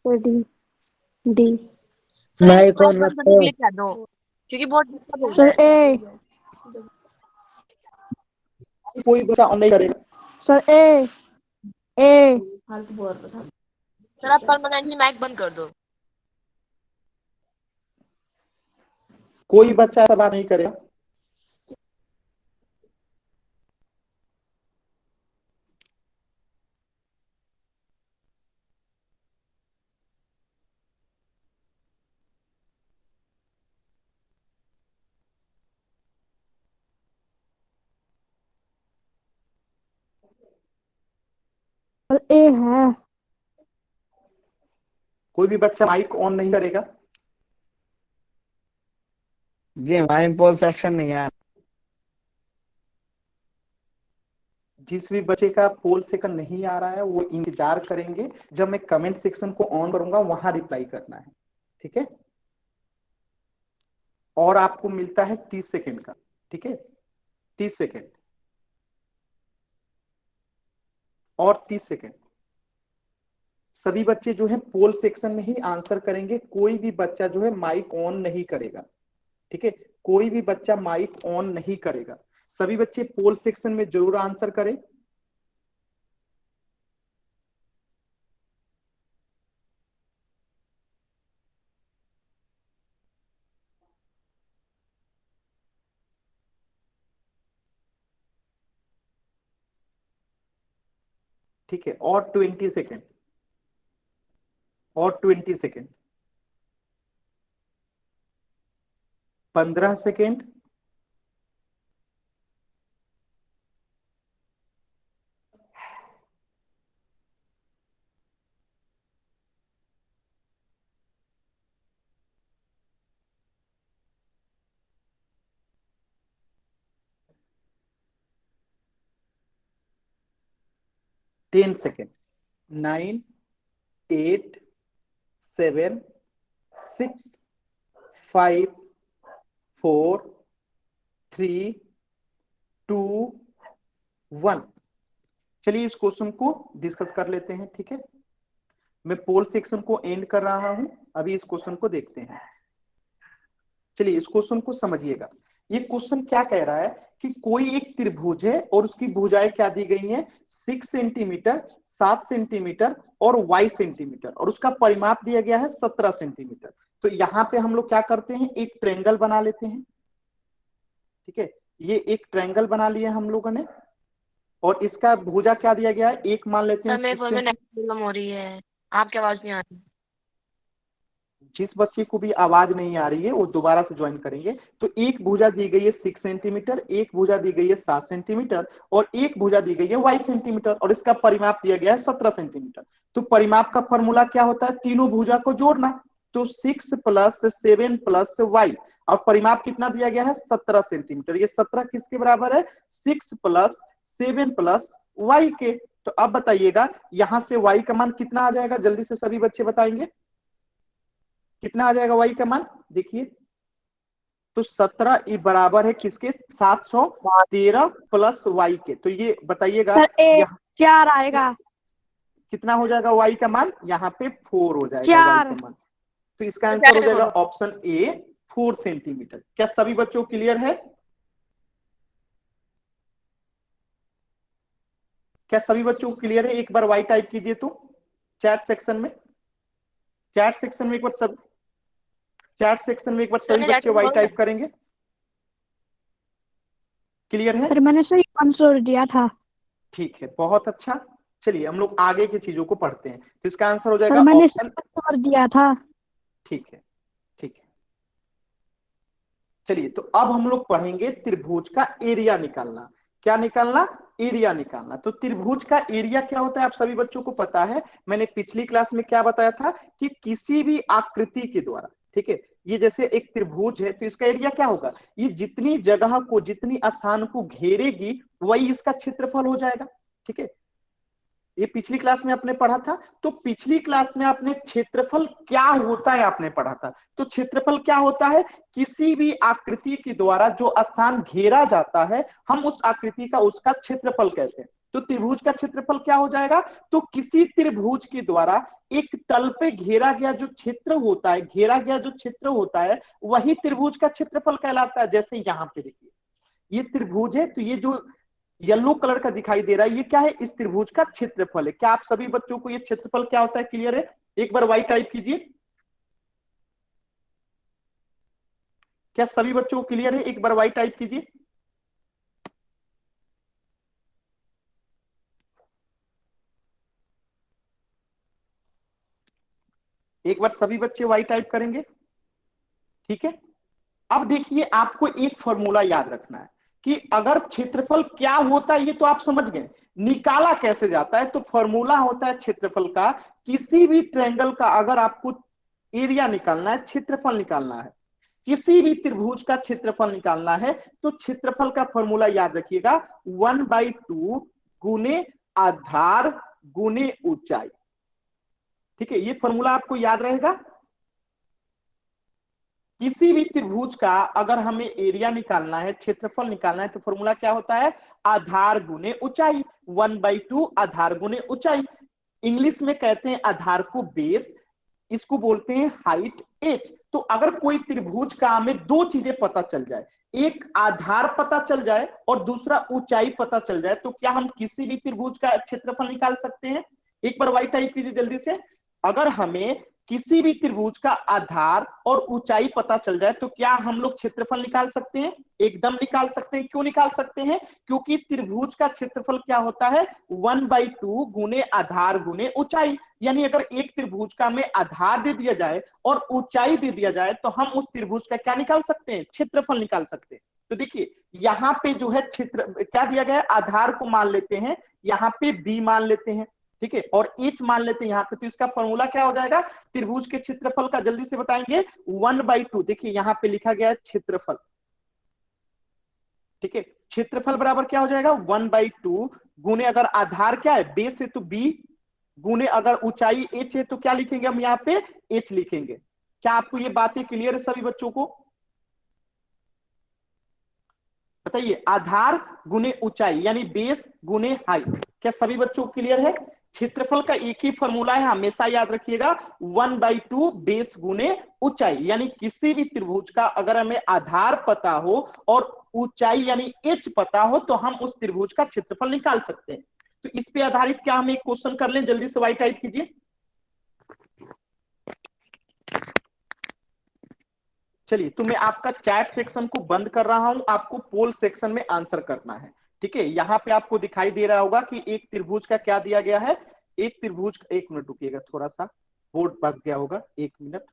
Sir, D. D. सर मैं एक कौन बार मत करने तो के लिए कह दो, क्योंकि बहुत डिस्टर्ब हो रहा सर है। ए कोई बच्चा ऑन नहीं करेगा। सर ए ए सर आप परमानेंटली माइक बंद कर दो। कोई बच्चा ऐसा बात नहीं करेगा। सर ए है। कोई भी बच्चा माइक ऑन नहीं करेगा। जी हमारे पोल सेक्शन नहीं आया। जिस भी बच्चे का पोल सेक्शन नहीं आ रहा है वो इंतजार करेंगे, जब मैं कमेंट सेक्शन को ऑन करूंगा वहां रिप्लाई करना है, ठीक है। और आपको मिलता है 30 सेकेंड का, ठीक है। 30 सेकेंड और 30 सेकेंड। सभी बच्चे जो है पोल सेक्शन में ही आंसर करेंगे, कोई भी बच्चा जो है माइक ऑन नहीं करेगा, ठीक है। कोई भी बच्चा माइक ऑन नहीं करेगा। सभी बच्चे पोल सेक्शन में जरूर आंसर करें। ठीक है, और 20 सेकेंड और 20 सेकेंड, 15 सेकेंड, 10 सेकेंड, 9 8 7 6 5 4 3 2 1। चलिए इस क्वेश्चन को डिस्कस कर लेते हैं, ठीक है। मैं पोल सेक्शन को एंड कर रहा हूं, अभी इस क्वेश्चन को देखते हैं। चलिए इस क्वेश्चन को समझिएगा। ये क्वेश्चन क्या कह रहा है कि कोई एक त्रिभुज है और उसकी भुजाएं क्या दी गई हैं, 6 सेंटीमीटर, 7 सेंटीमीटर और y सेंटीमीटर, और उसका परिमाप दिया गया है 17 सेंटीमीटर। तो यहाँ पे हम लोग क्या करते हैं, एक ट्रायंगल बना लेते हैं, ठीक है। ये एक ट्रायंगल बना लिया हम लोगों ने, और इसका भुजा क्या दिया गया है, एक मान लेते हैं सर मेरे 6 फोन में नेट प्रॉब्लम हो रही है, आपकी आवाज नहीं आ रही। जिस बच्चे को भी आवाज नहीं आ रही है वो दोबारा से ज्वाइन करेंगे। तो एक भुजा दी गई है 6 सेंटीमीटर, एक भुजा दी गई है 7 सेंटीमीटर और एक भुजा दी गई है y सेंटीमीटर, और इसका परिमाप दिया गया है 17 सेंटीमीटर। तो परिमाप का फॉर्मूला क्या होता है, तीनों भुजा को जोड़ना। तो 6 + 7 + y, और परिमाप कितना दिया गया है, 17 सेंटीमीटर। ये 17 किसके बराबर है, 6 + 7 + y के। तो अब बताइएगा यहां से y का मान कितना आ जाएगा, जल्दी से सभी बच्चे बताएंगे कितना आ जाएगा y का मान। देखिए तो 17 बराबर है किसके, 713 + y के। तो ये बताइएगा सर ए यहाँ 4 आएगा, कितना हो जाएगा y का मान, यहाँ पे 4 हो जाएगा y 4। का मान। तो इसका आंसर हो जाएगा ऑप्शन ए 4 सेंटीमीटर। क्या सभी बच्चों को क्लियर है, क्या सभी बच्चों को क्लियर है? एक बार y टाइप कीजिए तो चैट सेक्शन में, चैट सेक्शन में एक बार सब, चैट सेक्शन में एक बार सभी बच्चे y टाइप करेंगे। क्लियर है? सर मैंने सही आंसर दिया था। ठीक है, बहुत अच्छा। चलिए हम लोग आगे की चीजों को पढ़ते हैं। तो इसका आंसर हो सर जाएगा मैंने ऑप्शन, सही आंसर दिया था। ठीक है ठीक है। चलिए तो अब हम लोग पढ़ेंगे त्रिभुज का एरिया निकालना। क्या निकालना, एरिया निकालना। तो त्रिभुज का एरिया क्या होता है आप सभी बच्चों को पता है। मैंने पिछली क्लास में क्या बताया था कि किसी भी आकृति के द्वारा, ठीक है, ये जैसे एक त्रिभुज है तो इसका एरिया क्या होगा, ये जितनी जगह को, जितनी स्थान को घेरेगी वही इसका क्षेत्रफल हो जाएगा, ठीक है। ये पिछली क्लास में आपने पढ़ा था। तो पिछली क्लास में आपने क्षेत्रफल क्या होता है आपने पढ़ा था। तो क्षेत्रफल क्या होता है, किसी भी आकृति के द्वारा जो स्थान घेरा जाता है हम उस आकृति का, उसका क्षेत्रफल कहते हैं। तो त्रिभुज का क्षेत्रफल क्या हो जाएगा, तो किसी त्रिभुज के द्वारा एक तल पे घेरा गया जो क्षेत्र होता है, घेरा गया जो क्षेत्र होता है वही त्रिभुज का क्षेत्रफल कहलाता है। जैसे यहाँ पे देखिए ये त्रिभुज है, तो ये जो येलो कलर का दिखाई दे रहा है ये क्या है, इस त्रिभुज का क्षेत्रफल है। क्या आप सभी बच्चों को ये क्षेत्रफल क्या होता है क्लियर है? एक बार y टाइप कीजिए। क्या सभी बच्चों को क्लियर है? एक बार y टाइप कीजिए। एक बार सभी बच्चे y टाइप करेंगे, ठीक है। अब देखिए आपको एक फॉर्मूला याद रखना है कि अगर क्षेत्रफल क्या होता है ये तो आप समझ गए, निकाला कैसे जाता है। तो फॉर्मूला होता है क्षेत्रफल का, किसी भी ट्रायंगल का अगर आपको एरिया निकालना है, क्षेत्रफल निकालना है, किसी भी त्रिभुज का क्षेत्रफल निकालना है तो क्षेत्रफल का फॉर्मूला याद रखिएगा 1/2 गुने आधार गुने ऊंचाई, ठीक है। ये फॉर्मूला आपको याद रहेगा। किसी भी त्रिभुज का अगर हमें एरिया निकालना है, क्षेत्रफल निकालना है तो फॉर्मूला क्या होता है, आधार गुने ऊंचाई, 1/2 आधार गुने ऊंचाई। इंग्लिश में कहते हैं आधार को बेस, इसको बोलते हैं हाइट एच। तो अगर कोई त्रिभुज का हमें दो चीजें पता चल जाए, एक आधार पता चल जाए और दूसरा ऊंचाई पता चल जाए, तो क्या हम किसी भी त्रिभुज का क्षेत्रफल निकाल सकते हैं। एक बार y टाइप कीजिए जल्दी से। अगर हमें किसी भी त्रिभुज का आधार और ऊंचाई पता चल जाए तो क्या हम लोग क्षेत्रफल निकाल सकते हैं, एकदम निकाल सकते हैं। क्यों निकाल सकते हैं, क्योंकि त्रिभुज का क्षेत्रफल क्या होता है, 1/2 गुने आधार गुने ऊंचाई। यानी अगर एक त्रिभुज का हमें आधार दे दिया जाए और ऊंचाई दे दिया जाए तो हम उस त्रिभुज का क्या निकाल सकते हैं, क्षेत्रफल निकाल सकते हैं। तो देखिए यहाँ पे जो है क्षेत्र क्या दिया गया है, आधार को मान लेते हैं, यहाँ पे b मान लेते हैं, ठीक है, और h मान लेते हैं यहाँ पे। तो इसका फॉर्मूला क्या हो जाएगा, त्रिभुज के क्षेत्रफल का जल्दी से बताएंगे 1/2। देखिए यहाँ पे लिखा गया है क्षेत्रफल, ठीक है। क्षेत्रफल बराबर क्या हो जाएगा, 1/2 गुने, अगर आधार क्या है बेस है तो b, गुने अगर ऊंचाई h है तो क्या लिखेंगे हम यहाँ पे h लिखेंगे, क्या आपको ये बातें क्लियर है सभी बच्चों को? बताइए, आधार गुने ऊंचाई यानी बेस गुने हाइट, क्या सभी बच्चों को क्लियर है? क्षेत्रफल का एक ही फॉर्मूला है, हमेशा याद रखिएगा, 1/2 बेस गुने ऊंचाई। यानी किसी भी त्रिभुज का अगर हमें आधार पता हो और ऊंचाई यानी एच पता हो तो हम उस त्रिभुज का क्षेत्रफल निकाल सकते हैं। तो इस पे आधारित क्या हम एक क्वेश्चन कर लें, जल्दी से वाई टाइप कीजिए। चलिए, तो मैं आपका चैट सेक्शन को बंद कर रहा हूं, आपको पोल सेक्शन में आंसर करना है। ठीक है, यहां पे आपको दिखाई दे रहा होगा कि एक त्रिभुज का क्या दिया गया है। एक त्रिभुज, एक मिनट रुकिएगा, थोड़ा सा बोर्ड बग गया होगा, एक मिनट।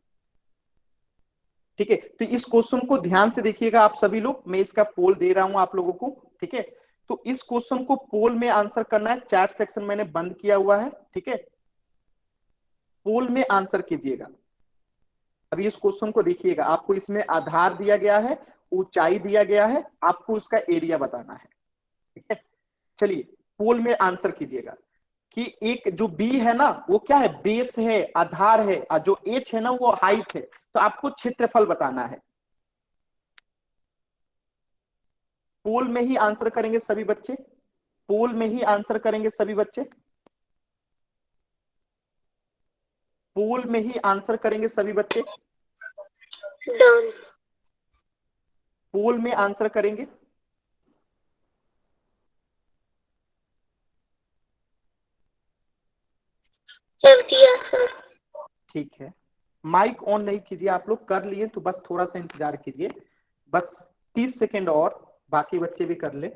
ठीक है, तो इस क्वेश्चन को ध्यान से देखिएगा आप सभी लोग, मैं इसका पोल दे रहा हूं आप लोगों को। ठीक है, तो इस क्वेश्चन को पोल में आंसर करना है, चैट सेक्शन मैंने बंद किया हुआ है। ठीक है, पोल में आंसर कीजिएगा। अभी इस क्वेश्चन को देखिएगा, आपको इसमें आधार दिया गया है, ऊंचाई दिया गया है, आपको उसका एरिया बताना है। ठीक है, चलिए पोल में आंसर कीजिएगा कि एक जो बी है ना वो क्या है, बेस है, आधार है, और जो एच है ना वो हाइट है। तो आपको क्षेत्रफल बताना है। पोल में ही आंसर करेंगे सभी बच्चे, पोल में ही आंसर करेंगे सभी बच्चे, पोल में ही आंसर करेंगे सभी बच्चे, डन। पोल में आंसर करेंगे। कर दिया सर। ठीक है, माइक ऑन नहीं कीजिए, आप लोग कर लिए तो बस थोड़ा सा इंतजार कीजिए, बस 30 सेकेंड और, बाकी बच्चे भी कर ले।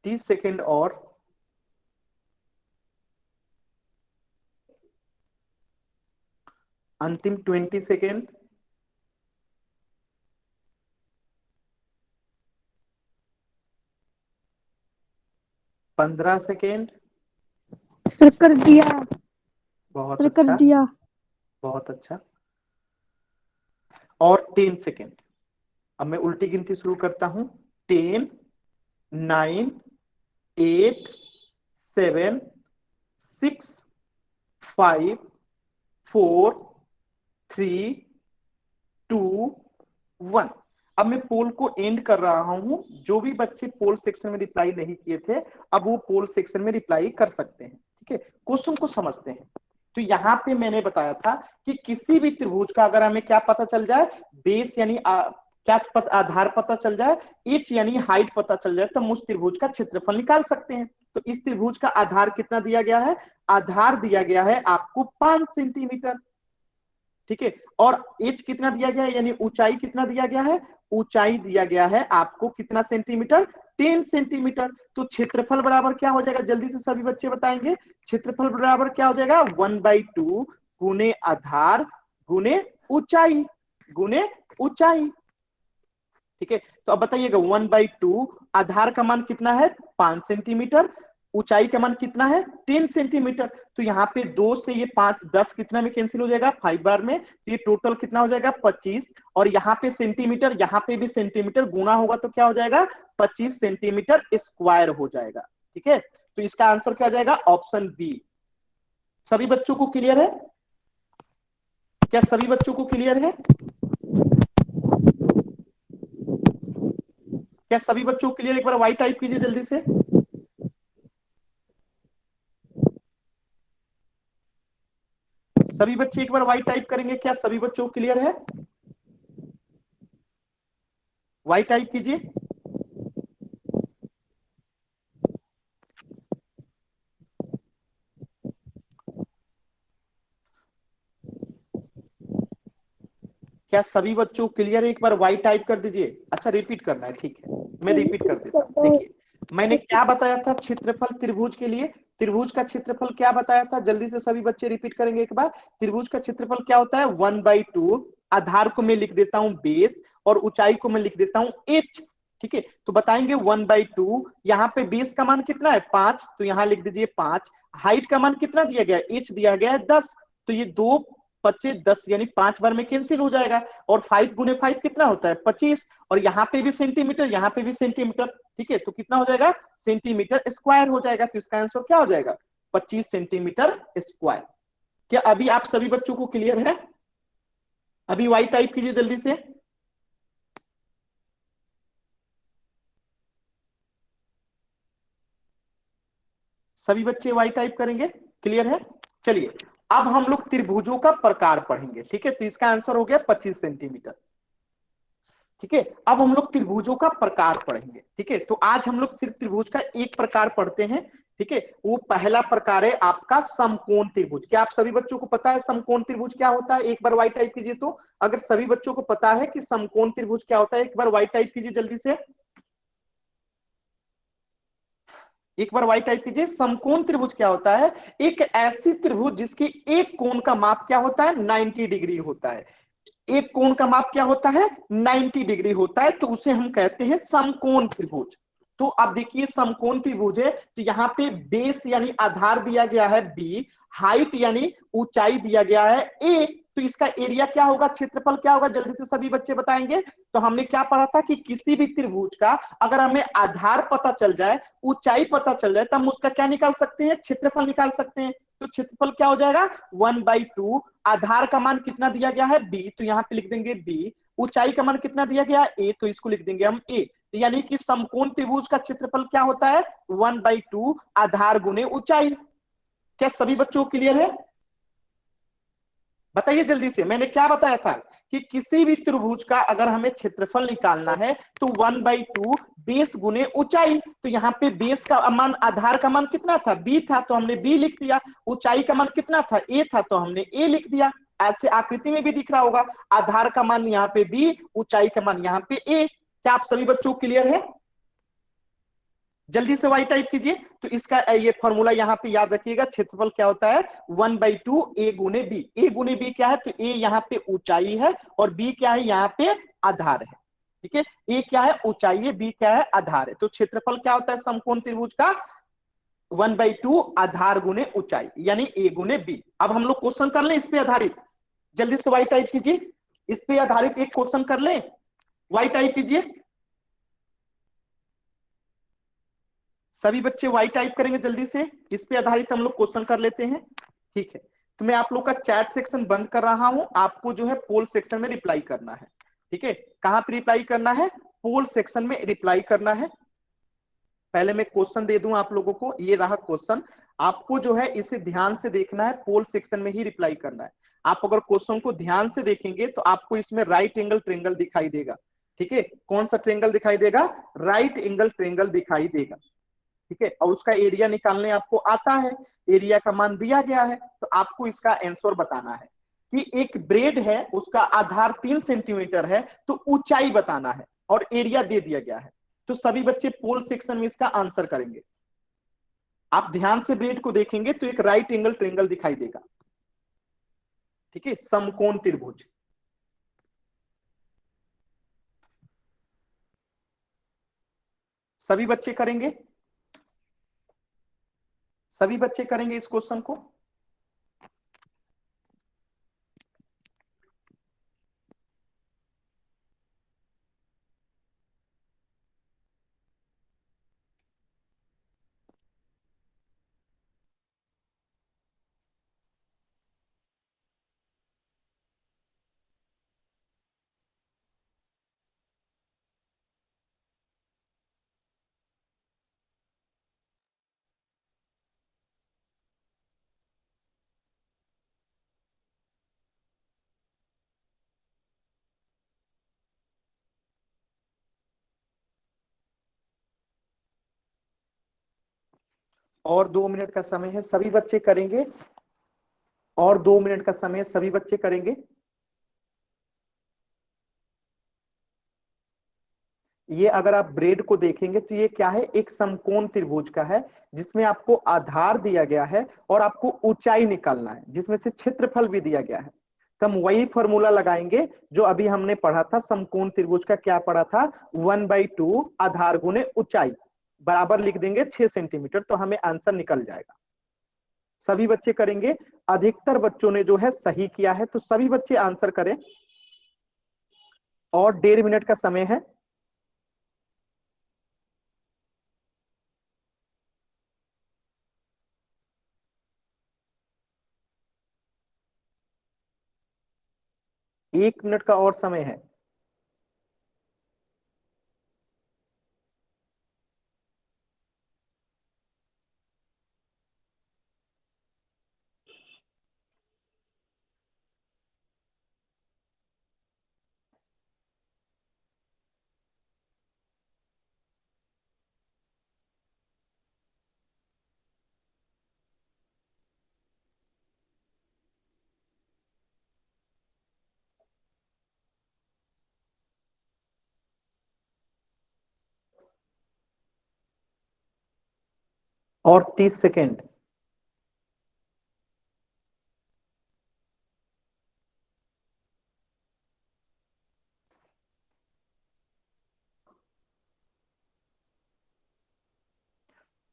तीस सेकेंड और, अंतिम 20 सेकेंड, 15 सेकेंड। सर कर दिया। बहुत सर कर अच्छा, दिया। बहुत अच्छा, और 10 सेकेंड। अब मैं उल्टी गिनती शुरू करता हूं, 10, 9, 8, 7, 6, 5, 4, 3, 2, 1। अब मैं पोल को एंड कर रहा हूं, जो भी बच्चे पोल सेक्शन में रिप्लाई नहीं किए थे अब वो पोल सेक्शन में रिप्लाई कर सकते हैं। ठीक है, क्वेश्चन को समझते हैं। तो यहां पे मैंने बताया था कि किसी भी त्रिभुज का अगर हमें क्या पता चल जाए, बेस यानी आधार पता चल जाए, एच यानी हाइट पता चल जाए, तो हम उस त्रिभुज का क्षेत्रफल निकाल सकते हैं। तो इस त्रिभुज का आधार कितना दिया गया है, आधार दिया गया है आपको 5 सेंटीमीटर। ठीक है, और एच कितना दिया गया है यानी ऊंचाई कितना दिया गया है, ऊंचाई दिया गया है आपको कितना सेंटीमीटर, 10 सेंटीमीटर। तो क्षेत्रफल बराबर क्या हो जाएगा, जल्दी से सभी बच्चे बताएंगे, क्षेत्रफल बराबर क्या हो जाएगा, 1/2 गुने आधार गुने ऊंचाई, गुने ऊंचाई। ठीक है, तो अब बताइएगा 1/2, आधार का मान कितना है 5 सेंटीमीटर, ऊंचाई का मान कितना है 10 सेंटीमीटर। तो यहाँ पे 2 से ये 5, 10 कितना में कैंसिल हो जाएगा 5 बार में, तो ये टोटल कितना हो जाएगा 25, और यहाँ पे सेंटीमीटर, यहाँ पे भी सेंटीमीटर गुना होगा तो क्या हो जाएगा 25 सेंटीमीटर स्क्वायर हो जाएगा। ठीक है, तो इसका आंसर क्या जाएगा, ऑप्शन बी। सभी बच्चों को क्लियर है, क्या सभी बच्चों को क्लियर है, क्या सभी बच्चों को क्लियर, एक बार वाई टाइप कीजिए जल्दी से। सभी बच्चे एक बार वाई टाइप करेंगे, क्या सभी बच्चों को क्लियर है, वाई टाइप कीजिए। क्या सभी बच्चों को क्लियर है, एक बार वाई टाइप कर दीजिए। अच्छा रिपीट करना है, ठीक है मैं रिपीट कर देता हूं। देखिए मैंने क्या बताया था क्षेत्रफल त्रिभुज के लिए, त्रिभुज का क्षेत्रफल क्या बताया था, जल्दी से सभी बच्चे रिपीट करेंगे एक बार। त्रिभुज का क्षेत्रफल क्या होता है 1/2, आधार को मैं लिख देता हूं बेस और ऊंचाई को मैं लिख देता हूं एच। ठीक है, तो बताएंगे 1/2, यहाँ पे बेस का मान कितना है 5, तो यहाँ लिख दीजिए 5, हाइट का मान कितना दिया गया है, एच दिया गया है 10, तो ये 2 25 10 यानी 5 बार में कैंसिल हो जाएगा, और 5 गुने 5 कितना होता है 25, और यहाँ पे भी सेंटीमीटर यहाँ पे भी सेंटीमीटर, ठीक है, तो कितना हो जाएगा सेंटीमीटर स्क्वायर हो जाएगा। तो इसका आंसर क्या हो जाएगा 25 सेंटीमीटर स्क्वायर। क्या अभी आप सभी बच्चों को क्लियर है? अभी वाई टाइप कीजिए जल्दी से। सभी बच्चे वाई टाइप करेंगे, क्लियर है? चलिए अब हम लोग त्रिभुजों का प्रकार पढ़ेंगे, ठीक है, तो इसका आंसर हो गया 25 सेंटीमीटर। ठीक है, अब हम लोग त्रिभुजों का प्रकार पढ़ेंगे, ठीक है, तो आज हम लोग सिर्फ त्रिभुज का एक प्रकार पढ़ते हैं, ठीक है, वो पहला प्रकार है आपका समकोण त्रिभुज। क्या आप सभी बच्चों को पता है समकोण त्रिभुज क्या होता है? एक बार वाई टाइप कीजिए। तो अगर सभी बच्चों को पता है कि समकोण त्रिभुज क्या होता है, एक बार वाई टाइप कीजिए जल्दी से, एक बार वाई टाइप कीजिए। समकोण त्रिभुज क्या होता है? एक ऐसी त्रिभुज जिसकी एक कोण का माप क्या होता है 90 डिग्री होता है। एक कोण का माप क्या होता है 90 डिग्री होता है, तो उसे हम कहते हैं समकोण त्रिभुज। तो अब देखिए समकोण त्रिभुज है, तो यहाँ पे बेस यानी आधार दिया गया है बी, हाइट यानी ऊंचाई दिया गया है ए, तो इसका एरिया क्या होगा, क्षेत्रफल क्या होगा, जल्दी से सभी बच्चे बताएंगे। तो हमने क्या पढ़ा था कि किसी भी त्रिभुज का अगर हमें आधार पता चल जाए, ऊंचाई पता चल जाए, तो हम उसका क्या निकाल सकते हैं, क्षेत्रफल निकाल सकते हैं। तो क्षेत्रफल क्या हो जाएगा 1/2, आधार का मान कितना दिया गया है बी, तो यहाँ पे लिख देंगे बी, ऊंचाई का मान कितना दिया गया है ए, तो इसको लिख देंगे हम ए। यानी कि समकोण त्रिभुज का क्षेत्रफल क्या होता है 1/2 आधार गुने ऊंचाई। क्या सभी बच्चों को क्लियर है? बताइए जल्दी से, मैंने क्या बताया था कि किसी भी त्रिभुज का अगर हमें क्षेत्रफल निकालना है तो 1/2 बेस गुने ऊंचाई। तो यहाँ पे बेस का मान आधार का मान कितना था बी था, तो हमने बी लिख दिया। ऊंचाई का मान कितना था ए था, तो हमने ए लिख दिया। ऐसे आकृति में भी दिख रहा होगा, आधार का मान यहाँ पे बी, ऊंचाई का मान यहाँ पे ए। क्या आप सभी बच्चों को क्लियर है? जल्दी से वाई टाइप कीजिए। तो इसका ये फॉर्मूला यहाँ पे याद रखिएगा, क्षेत्रफल क्या होता है 1/2 ए गुने बी। ए गुने बी क्या है, तो ए यहाँ पे ऊंचाई है और बी क्या है यहाँ पे आधार है, ठीक है, ए क्या है ऊंचाई है, बी क्या है आधार है। तो क्षेत्रफल क्या होता है समकोण त्रिभुज का 1/2 आधार गुने ऊंचाई, यानी ए गुने बी। अब हम लोग क्वेश्चन कर लें इस पे आधारित, जल्दी से वाई टाइप कीजिए। इस पे आधारित एक क्वेश्चन कर लें, वाई टाइप कीजिए। सभी बच्चे वाई टाइप करेंगे जल्दी से, इस पे आधारित हम लोग क्वेश्चन कर लेते हैं, ठीक है। तो मैं आप लोग का चैट सेक्शन बंद कर रहा हूं, आपको जो है पोल सेक्शन में रिप्लाई करना है, ठीक है। कहां पे रिप्लाई करना है, पोल सेक्शन में रिप्लाई करना है। पहले मैं क्वेश्चन दे दूं आप लोगों को, ये रहा क्वेश्चन, आपको जो है इसे ध्यान से देखना है, पोल सेक्शन में ही रिप्लाई करना है। आप अगर क्वेश्चन को ध्यान से देखेंगे तो आपको इसमें राइट एंगल ट्रेंगल दिखाई देगा, ठीक है। कौन सा ट्रेंगल दिखाई देगा, राइट एंगल ट्रेंगल दिखाई देगा, ठीक है, और उसका एरिया निकालने आपको आता है, एरिया का मान दिया गया है। तो आपको इसका आंसर बताना है कि एक ब्रेड है, उसका आधार 3 सेंटीमीटर है, तो ऊंचाई बताना है और एरिया दे दिया गया है। तो सभी बच्चे पोल सेक्शन में इसका आंसर करेंगे। आप ध्यान से ब्रेड को देखेंगे तो एक राइट एंगल ट्रेंगल दिखाई देगा, ठीक है, समकोण त्रिभुज। सभी बच्चे करेंगे, सभी बच्चे करेंगे इस क्वेश्चन को। और 2 मिनट का समय है, सभी बच्चे करेंगे, और 2 मिनट का समय सभी बच्चे करेंगे। ये अगर आप ब्रेड को देखेंगे तो ये क्या है, एक समकोण त्रिभुज का है, जिसमें आपको आधार दिया गया है और आपको ऊंचाई निकालना है, जिसमें से क्षेत्रफल भी दिया गया है। तो हम वही फॉर्मूला लगाएंगे जो अभी हमने पढ़ा था, समकोण त्रिभुज का क्या पढ़ा था 1/2 आधार गुने ऊंचाई, बराबर लिख देंगे 6 सेंटीमीटर, तो हमें आंसर निकल जाएगा। सभी बच्चे करेंगे। अधिकतर बच्चों ने जो है सही किया है, तो सभी बच्चे आंसर करें। और 1.5 मिनट का समय है। एक मिनट का और समय है। और 30 second.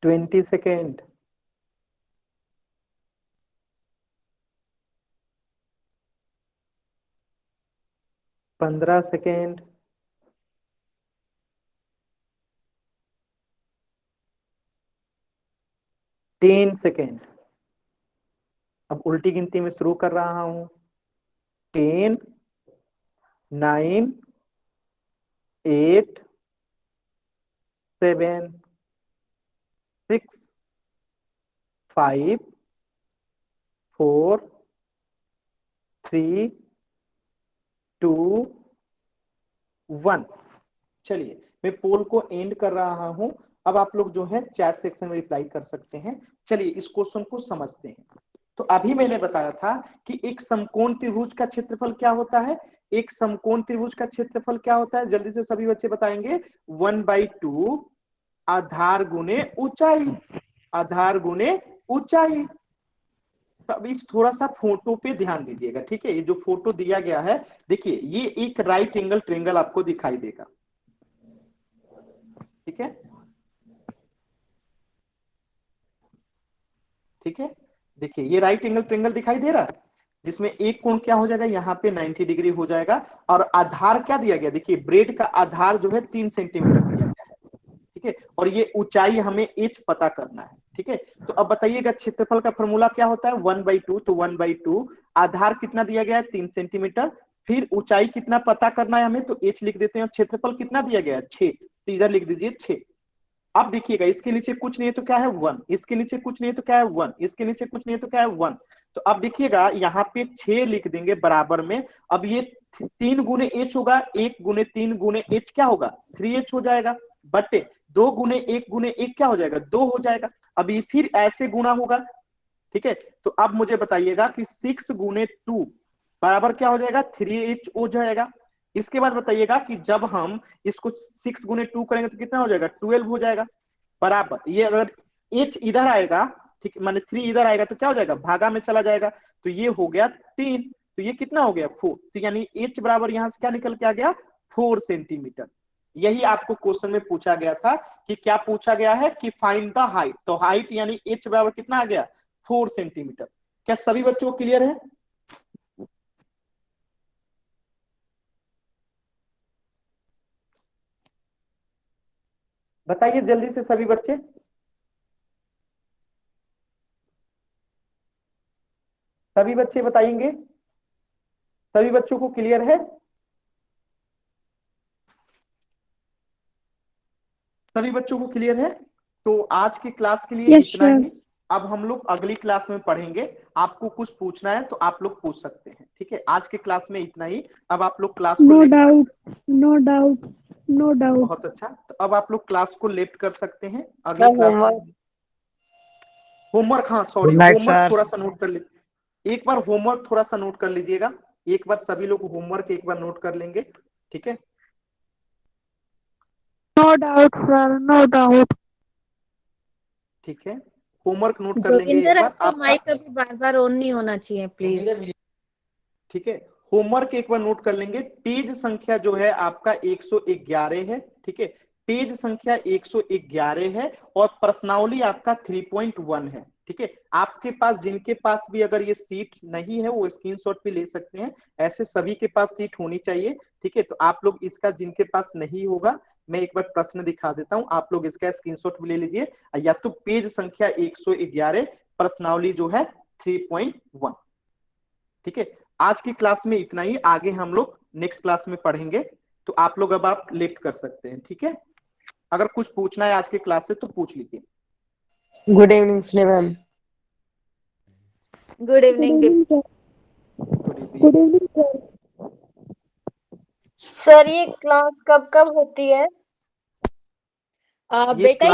Twenty second. 15 second. 10 second. अब उल्टी गिनती में शुरू कर रहा हूं। 10, 9, 8, 7, 6, 5, 4, 3, 2, 1। चलिए मैं पोल को एंड कर रहा हूं। अब आप लोग जो है चैट सेक्शन में रिप्लाई कर सकते हैं। चलिए इस क्वेश्चन को समझते हैं। तो अभी मैंने बताया था कि एक समकोण त्रिभुज का क्षेत्रफल क्या होता है। एक समकोण त्रिभुज का क्षेत्रफल क्या होता है, जल्दी से सभी बच्चे बताएंगे। 1/2 आधार गुने ऊंचाई। आधार गुने ऊंचाई। तो अब इस थोड़ा सा फोटो पे ध्यान दीजिएगा, ठीक है। ये जो फोटो दिया गया है, देखिए ये एक राइट एंगल ट्रायंगल आपको दिखाई देगा, ठीक है। ठीक है, देखिए ये राइट एंगल ट्रायंगल दिखाई दे रहा है, जिसमें एक कोण क्या हो जाएगा, यहाँ पे 90 डिग्री हो जाएगा। और आधार क्या दिया गया, देखिए ब्रेड का आधार जो है 3 सेंटीमीटर दिया गया है, ठीक है। और ये ऊंचाई हमें h पता करना है, ठीक है। तो अब बताइएगा क्षेत्रफल का फॉर्मूला क्या होता है, 1/2। तो 1/2 आधार कितना दिया गया है, 3 सेंटीमीटर। फिर ऊंचाई कितना पता करना है हमें, तो h लिख देते हैं। और क्षेत्रफल कितना दिया गया है, 6। तो इधर लिख दीजिए 6। अब देखिएगा इसके नीचे कुछ नहीं है तो क्या है 1, इसके नीचे कुछ नहीं है तो क्या है 1, इसके नीचे कुछ नहीं है तो क्या है 1। तो अब देखिएगा यहाँ पे 6 लिख देंगे बराबर में। अब ये 3 गुने h होगा, 1 गुने 3 गुने h क्या होगा, 3h हो जाएगा। बटे 2 गुने 1 गुने 1 क्या हो जाएगा, 2 हो जाएगा। अब ये फिर ऐसे गुना होगा, ठीक है। तो अब मुझे बताइएगा कि 6 गुने 2 बराबर क्या हो जाएगा, 3h हो जाएगा। इसके बाद बताइएगा कि जब हम इसको 6 गुने 2 करेंगे तो कितना हो जाएगा, 12 हो जाएगा। बराबर ये अगर h इधर आएगा, ठीक, माने 3 इधर आएगा तो क्या हो जाएगा, भागा में चला जाएगा। तो ये हो गया 3। तो ये कितना हो गया 4। तो यानी h बराबर यहां से क्या निकल के आ गया, 4 सेंटीमीटर। यही आपको क्वेश्चन में पूछा गया था कि क्या पूछा गया है कि फाइंड द हाइट। तो हाइट यानी h बराबर कितना आ गया, 4 सेंटीमीटर। क्या सभी बच्चों को क्लियर है। बताइए जल्दी से सभी बच्चे। सभी बच्चे बताएंगे, सभी बच्चों को क्लियर है। सभी बच्चों को क्लियर है। तो आज की क्लास के लिए यस इतना सर। ही। अब हम लोग अगली क्लास में पढ़ेंगे। आपको कुछ पूछना है तो आप लोग पूछ सकते हैं, ठीक है। आज की क्लास में इतना ही। अब आप लोग क्लास को नो लेफ्ट कर डाउट, सकते हैं। No doubt, no doubt. बहुत अच्छा। तो अब आप लोग क्लास को लेफ्ट कर सकते हैं। अगली क्लास में होमवर्क, हाँ सॉरी, होमवर्क थोड़ा सा नोट कर लीजिए। एक बार होमवर्क थोड़ा सा नोट कर लीजिएगा। एक बार सभी लोग होमवर्क एक बार नोट कर लेंगे, ठीक है। No doubt sir, no doubt. ठीक है, होमवर्क नोट कर लेंगे एक जोगिंदर बार आपका आपका, माइक अभी बार बार ऑन नहीं होना चाहिए प्लीज। ठीक है। होमवर्क एक बार नोट कर लेंगे। पेज संख्या जो है आपका 111 है, ठीक है। पेज संख्या 111 है और प्रश्नावली आपका 3.1 है, ठीक है, आपके पास जिनके पास भी अगर ये सीट नहीं है वो स्क्रीनशॉट भी ले सकते हैं, ऐसे सभी के पास सीट होनी चाहिए। ठीक है, तो आप लोग इसका जिनके पास नहीं होगा मैं एक बार प्रश्न दिखा देता हूं, आप लोग इसका स्क्रीनशॉट भी ले लीजिए, या तो पेज संख्या 111 प्रश्नावली जो है 3.1। ठीक है, आज की क्लास में इतना ही, आगे हम लोग नेक्स्ट क्लास में पढ़ेंगे। तो आप लोग अब आप लेफ्ट कर सकते हैं। ठीक है, अगर कुछ पूछना है आज की क्लास से तो पूछ लीजिए। Good evening Sneha ma'am. Good evening. Good evening sir. Sir ये क्लास कब कब होती है? ये बेटा